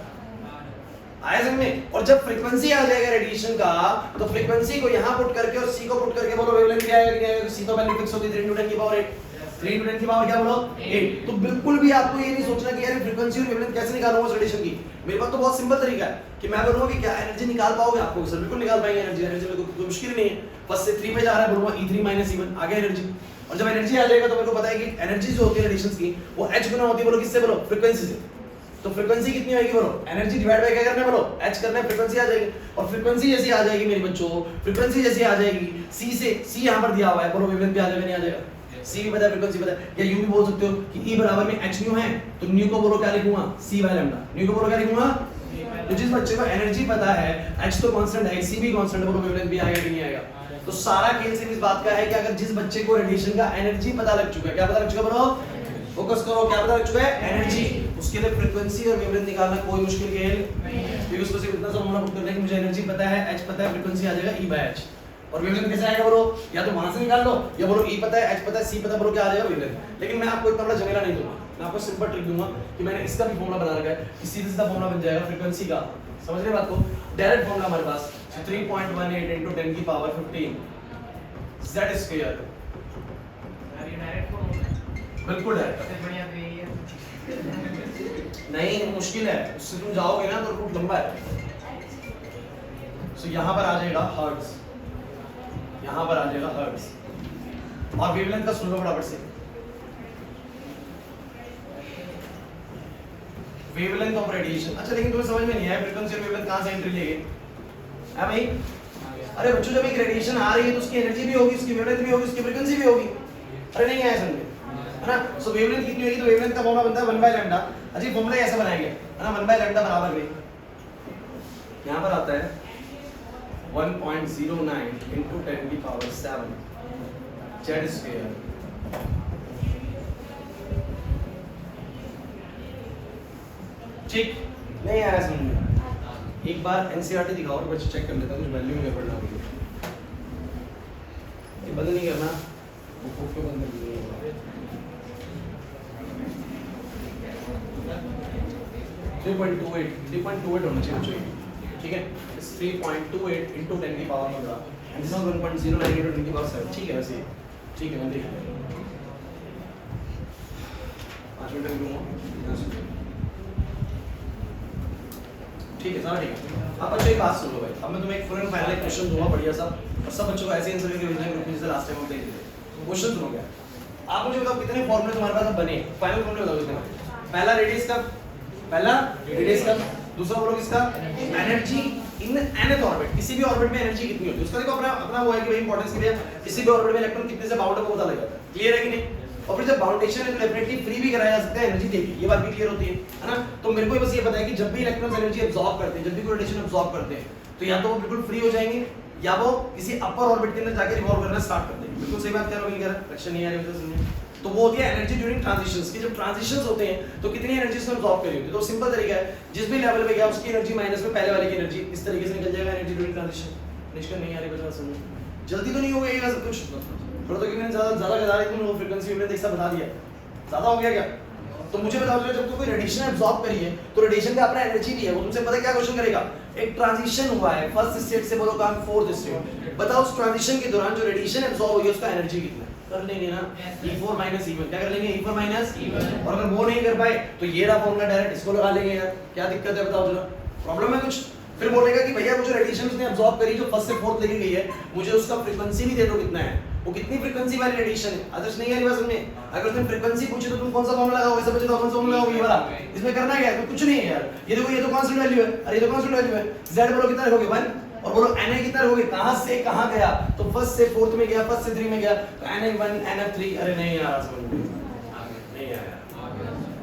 आया समझ में? और जब फ्रीक्वेंसी आ जाएगा रेडिएशन का, तो फ्रीक्वेंसी को यहाँ पुट करके और c को पुट करके बोलो वेवलेंथ क्या आएगा कि नहीं आएगा? c तो वैल्यू फिक्स होती है 3 न्यूटन की पावर 8, 3 into 10 की पावर क्या बोलो 8। तो बिल्कुल भी आपको ये नहीं सोचना कि यार फ्रीक्वेंसी और वेवलेंथ कैसे निकालूंगा उस रेडिएशन की। मेरे पास तो बहुत सिंपल तरीका है कि मैं बोलूंगा कि क्या एनर्जी निकाल पाओगे आपको सर, बिल्कुल निकाल पाएंगे एनर्जी। एनर्जी में कोई मुश्किल नहीं है, फर्स्ट से 3 पे जा रहा है, बोलूंगा E3 - E1 आ गया एनर्जी। और जब एनर्जी आ जाएगा तो मेरे को पता है कि एनर्जी जो होती है रेडिएशंस की वो h गुना होती है, बोलो किससे, बोलो फ्रीक्वेंसी से। तो फ्रीक्वेंसी कितनी होगी, बोलो एनर्जी डिवाइड बाय क्या करना है, बोलो h करना है, फ्रीक्वेंसी आ जाएगी। और फ्रीक्वेंसी जैसी आ जाएगी मेरे बच्चों, फ्रीक्वेंसी जैसी आ जाएगी c से, c यहां पर दिया हुआ है, बोलो वेवलेंथ भी आ जाएगा, नहीं आ जाएगा, c भी पता है, फ्रीक्वेंसी पता है। या यूं भी बोल सकते हो कि E बराबर में h न्यू है, तो न्यू को बोलो क्या लिखूंगा, c बाय लैम्डा। न्यू को बोलो क्या लिखूंगा, तो जिस बच्चे को एनर्जी पता है, h तो कांस्टेंट है, c भी कांस्टेंट है, बोलो वेवलेंथ भी आएगा कि नहीं आएगा। तो सारा खेल सिर्फ इस बात का है कि अगर जिस बच्चे को रेडिएशन का एनर्जी पता लग चुका है, क्या पता लग चुका है, बोलो फोकस करो, क्या पता लग चुका है, एनर्जी, उसके लिए फ्रीक्वेंसी और वेवलेंथ निकालना कोई मुश्किल खेल नहीं है। क्योंकि उसको सिर्फ इतना सा मालूम करना है कि मुझे एनर्जी पता है, h पता है, फ्रीक्वेंसी आ जाएगा E/h। और वेवलेंथ कैसे आएगा, बोलो या तो वहां से निकाल लो, या बोलो E पता है, h पता है, c पता है, बोलो क्या आ जाएगा, वेवलेंथ। लेकिन मैं आपको इतना बड़ा झमेला नहीं दूंगा, मैं आपको सिंपल ट्रिक दूंगा कि मैंने इसका भी फॉर्मूला बना रखा है, सीधा सीधा फॉर्मूला बन जाएगा फ्रीक्वेंसी का। समझ रहे बात को, डायरेक्ट फॉर्मूला हमारे पास 3.18 into 10 की पावर 15 z स्क्वायर। बिल्कुल डायरेक्ट नहीं, मुश्किल है, उससे तुम जाओगे ना तो रूट लंबा है। सो यहां पर आ जाएगा हर्ट्ज, यहां पर आ जाएगा हर्ट्ज। और वेवलेंथ का सुन लो फटाफट से, वेवलेंथ ऑफ रेडिएशन। अच्छा लेकिन तुम्हें समझ में नहीं आया फ्रीक्वेंसी और वेवलेंथ कहां से एंट्री लेंगे, है भाई? अरे बच्चों जब एक रेडिएशन आ रही है तो उसकी एनर्जी भी होगी, उसकी वेवलेंथ भी होगी, उसकी फ्रीक्वेंसी भी होगी। अरे नहीं आया समझ में, है ना? सो वेवलेंथ कितनी होगी, तो वेवलेंथ का फॉर्मूला बनता है 1 बाय लैम्डा। अच्छा फॉर्मूला ऐसा बनाएंगे, है ना, 1 बाय लैम्डा बराबर में यहां पर आता है 1.09 into 10 की पावर 7 z स्क्वायर। ठीक नहीं आया समझ में? एक बार एनसीईआरटी दिखाओ और बच्चे चेक कर लेता हूं, कुछ वैल्यू में गड़बड़ ना हो। ये बंद नहीं करना, बुक को बंद कर दीजिए। 3.28 होना चाहिए, ठीक है? 3.28 into 10 की power 15 and this is 1.09 into 10 की पावर 7। ठीक है वैसे, ठीक है मैं देख लूंगा 5 मिनट लूंगा। ठीक है सारा ठीक है। अब बच्चों एक बात सुन लो भाई, अब मैं तुम्हें एक फुल एंड फाइनल क्वेश्चन दूंगा बढ़िया सा, और सब बच्चों को ऐसे आंसर करके भेजना है ग्रुप में जैसे लास्ट टाइम हम भेजे थे। क्वेश्चन सुनो क्या, आप मुझे बताओ कितने फॉर्मूले तुम्हारे पास अब बने, फाइनल फॉर्मूले बताओ कितने। पहला रेडियस का, पहला रेडियस का, दूसरा बोलो किसका, एनर्जी इन nth ऑर्बिट। किसी भी ऑर्बिट में एनर्जी कितनी होती है उसका देखो अपना अपना वो है कि भाई इंपॉर्टेंस के लिए किसी भी ऑर्बिट में इलेक्ट्रॉन कितने से बाउंड है वो पता लग जाता है। क्लियर है कि नहीं? और फिर जब बाउंडेशन है तो डेफिनेटली फ्री भी कराया जा सकता है एनर्जी देके, ये बात भी क्लियर होती है ना? तो मेरे को बस ये पता है कि जब भी इलेक्ट्रॉन्स एनर्जी अब्सॉर्ब करते हैं, जब भी कोई रेडिएशन अब्सॉर्ब करते हैं, तो या तो वो बिल्कुल फ्री हो जाएंगे या वो किसी अपर ऑर्बिट के अंदर जाके रिवॉल्व करना स्टार्ट कर देंगे। बिल्कुल सही बात कह रहा हूं, क्या क्वेश्चन नहीं आ रहा है समझ। तो वो होती है एनर्जी ड्यूरिंग ट्रांजिशंस की। जब ट्रांजिशंस होते हैं तो कितनी एनर्जी उसने अब्सॉर्ब करी होती है। तो सिंपल तरीका है, जिस भी लेवल पे गया उसकी एनर्जी माइनस में पहले वाले की एनर्जी, इस तरीके से निकल जाएगा एनर्जी ड्यूरिंग ट्रांजिशन। निष्कर्ष नहीं आ रही कुछ समझ, जल्दी तो नहीं हो गया सब कुछ, थोड़ा तो क्योंकि ज्यादा बता रही हूं, फ्रीक्वेंसी वेवलेंथ एक साथ बता दिया, ज्यादा हो गया क्या? तो मुझे बताओ जब तो कोई रेडिएशन अब्सॉर्ब करी है तो रेडिएशन का अपना एनर्जी भी है, वो तुमसे पता है क्या क्वेश्चन करेगा, एक ट्रांजिशन हुआ है फर्स्ट स्टेट से बोलो काम फोर्थ स्टेट, बताओ उस ट्रांजिशन के दौरान जो रेडिएशन अब्सॉर्ब हुई है उसका एनर्जी कितना है? कर लेंगे ना, E4 - E1। क्या कर लेंगे, E4 - E1। और अगर वो नहीं कर पाए तो ये रहा फॉर्मूला, डायरेक्ट इसको लगा लेंगे यार, क्या दिक्कत है बताओ जरा, प्रॉब्लम है कुछ? फिर बोलेगा कि भैया वो जो रेडिएशन उसने अब्सॉर्ब करी जो फर्स्ट से फोर्थ लेके गई है, मुझे उसका फ्रीक्वेंसी भी दे दो कितना है, वो कितनी फ्रीक्वेंसी वाली रेडिएशन है। आदर्श नहीं आ रही बात समझ में? अगर उसने फ्रीक्वेंसी पूछी तो तुम कौन सा फॉर्मूला लगाओगे, सब बच्चे तो कौन सा फॉर्मूला लगाओगे, ये वाला। इसमें करना क्या है, कुछ नहीं है यार। ये देखो ये तो कांस्टेंट वैल्यू है, अरे ये तो कांस्टेंट वैल्यू है। Z बोलो कितना रखोगे 1, और बोलो Na कितना रखोगे, कहां से कहां गया, तो फर्स्ट से फोर्थ में गया, फर्स्ट से 3 में गया, तो Na1 Na3। अरे नहीं यार समझ में नहीं आया।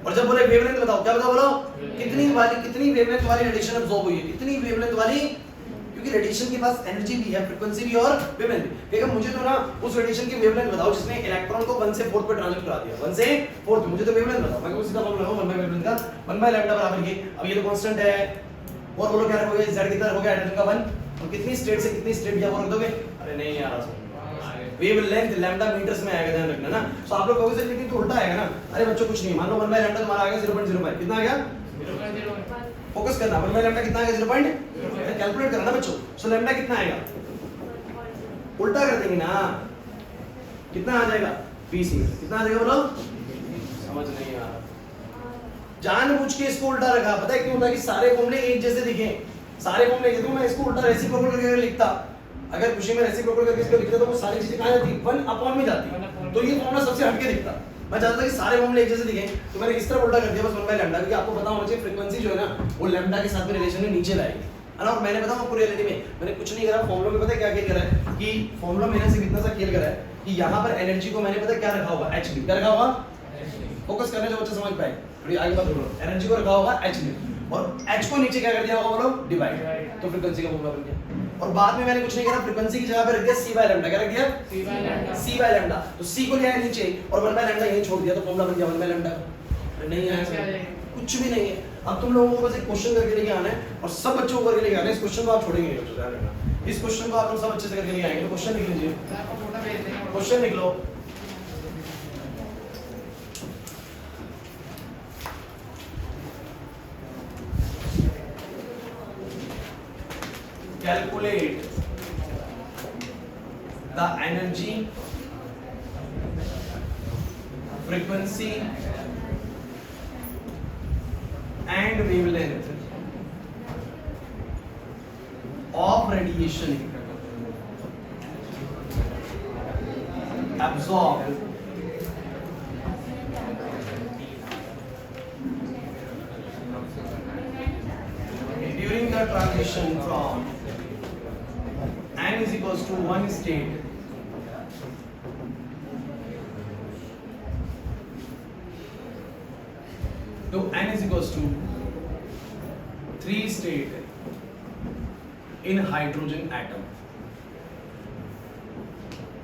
और जब बोले वेवलेंथ बताओ, क्या बताओ, बोलो कितनी वेवलेंथ वाली रेडिएशन अब्सॉर्ब हुई है, कितनी वेवलेंथ वाली, क्योंकि रेडिएशन के पास एनर्जी भी है, फ्रीक्वेंसी भी और वेवलेंथ भी। देखो मुझे तो ना उस रेडिएशन की वेवलेंथ बताओ जिसने इलेक्ट्रॉन को 1 से 4 पे ट्रांजिट करा दिया, 1 से 4 पे, मुझे तो वेवलेंथ बताओ। मैं सीधा फॉर्मूला लगाऊं 1 बाय वेवलेंथ का, 1 बाय लैम्डा बराबर ये, अब ये तो कांस्टेंट है, और बोलो क्या रखोगे, z कितना रखोगे, हाइड्रोजन का 1, और कितनी स्टेट से कितनी स्टेट क्या रख दोगे? अरे नहीं यार वेवलेंथ लैम्डा मीटर्स में आएगा, ध्यान रखना ना। सो आप लोग कहोगे सर लेकिन तो उल्टा आएगा ना। अरे बच्चों कुछ नहीं, मान लो 1 बाय लैम्डा तुम्हारा आ गया 0.05, कितना आ गया, 0.05। फोकस करना, 1 बाय लैम्डा कितना आ गया, 0.05, कैलकुलेट करना बच्चों। सो लैम्डा कितना आएगा, उल्टा कर देंगे ना, कितना आ जाएगा पीसी में कितना आ जाएगा बोलो? समझ नहीं आ रहा। जानबूझ के इसको उल्टा रखा, पता है क्यों होता है कि सारे फॉर्मूले एक जैसे दिखे, सारे फॉर्मूले एक, मैं इसको उल्टा रेसिप्रोकल करके लिखता, अगर खुशी में रेसिप्रोकल करके इसको लिखते तो वो सारी चीजें कहां जाती? 1 अपॉन में जाती, तो ये फॉर्मूला सबसे हटके दिखता। मैं चाहता था कि सारे फॉर्मूले एक जैसे दिखे, तो मैंने इस तरह उल्टा कर दिया बस 1 बाय लैम्डा, क्योंकि आपको पता होना चाहिए फ्रीक्वेंसी जो है ना वो लैम्डा के साथ में रिलेशन में नीचे लाएगी, है ना। और मैंने बताऊं आपको रियलिटी में मैंने कुछ नहीं करा, फॉर्मूला में पता है क्या खेल करा है कि फॉर्मूला मैंने सिर्फ इतना सा खेल करा है कि यहाँ पर एनर्जी को मैंने पता है क्या रखा होगा? Hb। क्या रखा होगा? फोकस करने जो बच्चे समझ पाए, थोड़ी आगे बात बोलो। एनर्जी को रखा होगा Hb और H को नीचे क्या कर दिया होगा बोलो? डिवाइड, तो फ्रीक्वेंसी का फॉर्मूला बन गया। और बाद में मैंने कुछ नहीं करा, फ्रीक्वेंसी की जगह पे रख दिया c बाय लैम्डा। क्या रख दिया? c by lambda. तो c को लिया है नीचे और 1 बाय लैम्डा यहीं छोड़ दिया, तो फॉर्मूला बन गया 1 बाय लैम्डा। नहीं है, कुछ भी नहीं है। अब तुम लोगों को बस एक क्वेश्चन करके लेके आना है और सब बच्चों को करके लेके आना है। इस क्वेश्चन को आप छोड़ेंगे नहीं, ध्यान रखना। इस क्वेश्चन को आप लोग सब अच्छे से करके लेके आएंगे। तो क्वेश्चन लिख लीजिए, क्वेश्चन लिख लो। Calculate the energy, frequency and wavelength of radiation absorbed during the transition from n is equals to 1 state to n is equals to 3 state in hydrogen atom।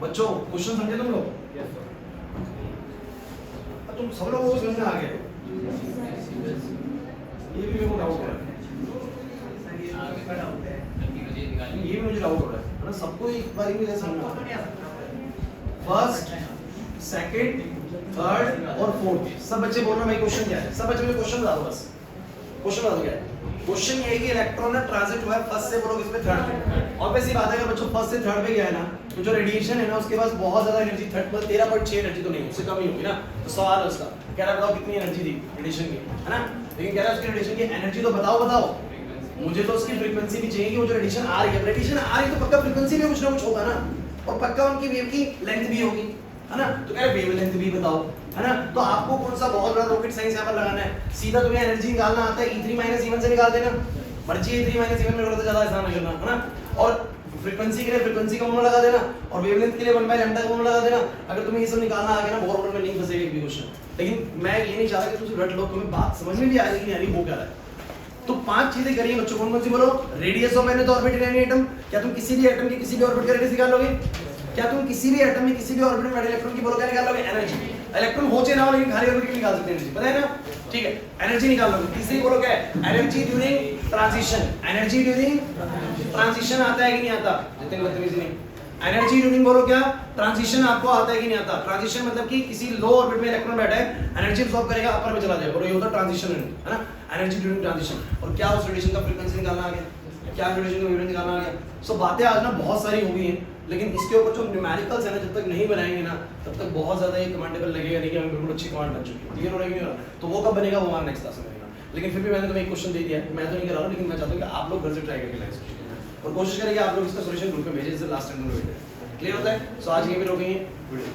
बच्चों क्वेश्चन समझे तुम लोग? तुम सब लोगों को समझ में आ गया? ये भी मेरे को डाउट हो रहा है, ये भी मुझे डाउट हो रहा है ना। सबको एक बार ही समझ में फर्स्ट, सेकंड, थर्ड और फोर्थ सब बच्चे बोल रहे हैं भाई क्वेश्चन क्या है? सब बच्चे मुझे क्वेश्चन बता दो, बस क्वेश्चन बता दो क्या है। क्वेश्चन ये है कि इलेक्ट्रॉन ना ट्रांजिट हुआ है फर्स्ट से बोलो किसमें? थर्ड पे। ऑब्वियस सी बात है, अगर बच्चों फर्स्ट से थर्ड पे गया है ना, तो जो रेडिएशन है ना उसके पास बहुत ज्यादा एनर्जी, 13.6 एनर्जी तो नहीं, उससे कम ही होगी ना। तो सवाल है उसका, कह रहा बताओ कितनी एनर्जी थी रेडिएशन की, है ना। लेकिन कह रहा है उसकी रेडिएशन की एनर्जी तो बताओ। मुझे तो उसकी फ्रीक्वेंसी भी चाहिए कि वो जो रेडिएशन आ रही है, रेडिएशन आ रही है तो पक्का फ्रीक्वेंसी में कुछ ना कुछ होगा ना, और पक्का उनकी वेव की लेंथ भी होगी, है ना। तो कह रहे वेव लेंथ भी बताओ, है ना। तो आपको कौन सा बहुत बड़ा रॉकेट साइंस यहाँ पर लगाना है? सीधा तुम्हें एनर्जी निकालना आता है, E3 - E1 से निकाल देना, मर्जी E3 - E1 में करो तो ज्यादा आसान है करना, है ना। और फ्रीक्वेंसी के लिए फ्रीक्वेंसी का फॉर्मूला लगा देना, और वेवलेंथ के लिए 1 बाय लैम्डा का फॉर्मूला लगा देना। अगर तुम्हें ये सब निकालना आ गया ना, बोर में नहीं फंसेगा एक भी क्वेश्चन। लेकिन मैं ये नहीं चाहता कि तुम रट लो, तुम्हें बात समझ में भी आ रही है कि नहीं वो क्या है। तो 5 चीजें करिए बच्चों, कौन कौन सी बोलो? Radius of any orbit in any atom. क्या तुम किसी भी एटम की किसी भी ऑर्बिट का रेडियस निकाल लोगे? क्या तुम किसी भी एटम में किसी भी ऑर्बिट में इलेक्ट्रॉन की बोलो क्या निकाल लोगे? एनर्जी। इलेक्ट्रॉन हो चाहे ना हो, लेकिन खाली ऑर्बिट की निकाल सकते हैं एनर्जी, पता है ना। ठीक है, एनर्जी निकाल लोगे। तीसरी बोलो क्या है? Energy during transition. Energy during transition आता है कि नहीं आता? जितने बदतमीजी नहीं। एनर्जी ड्यूरिंग बोलो क्या? ट्रांजिशन आपको आता है कि नहीं आता? ट्रांजिशन मतलब कि किसी लो ऑर्बिट में इलेक्ट्रॉन बैठा है, एनर्जी अब्सॉर्ब करेगा, अपर में चला जाएगा, और ये होता है ट्रांजिशन, है ना। Energy during transition. और क्या उस रेडिएशन का फ्रीक्वेंसी निकालना आ गया, क्या रेडिएशन का वेवलेंथ निकालना आ गया। सो बातें आज ना बहुत सारी हो गई हैं, लेकिन इसके ऊपर जो न्यूमेरिकल्स है ना, जब तक नहीं बनाएंगे ना, तब तक बहुत ज्यादा ये कमांडेबल लगेगा नहीं कि हमें बिल्कुल अच्छी कमांड बन चुकी है। क्लियर हो रहा है कि नहीं? तो वो कब बनेगा, वो हमारा नेक्स्ट क्लास में बनेगा। लेकिन फिर भी मैंने तुम्हें एक क्वेश्चन दे दिया है, मैं तो नहीं कर रहा हूँ, लेकिन मैं चाहता हूँ कि आप लोग घर से ट्राई करके लाइक और कोशिश करेंगे आप लोग इसका सॉल्यूशन ग्रुप में भेजें, जैसे लास्ट टाइम में। क्लियर होता है? सो आज यहीं पे रोकेंगे वीडियो।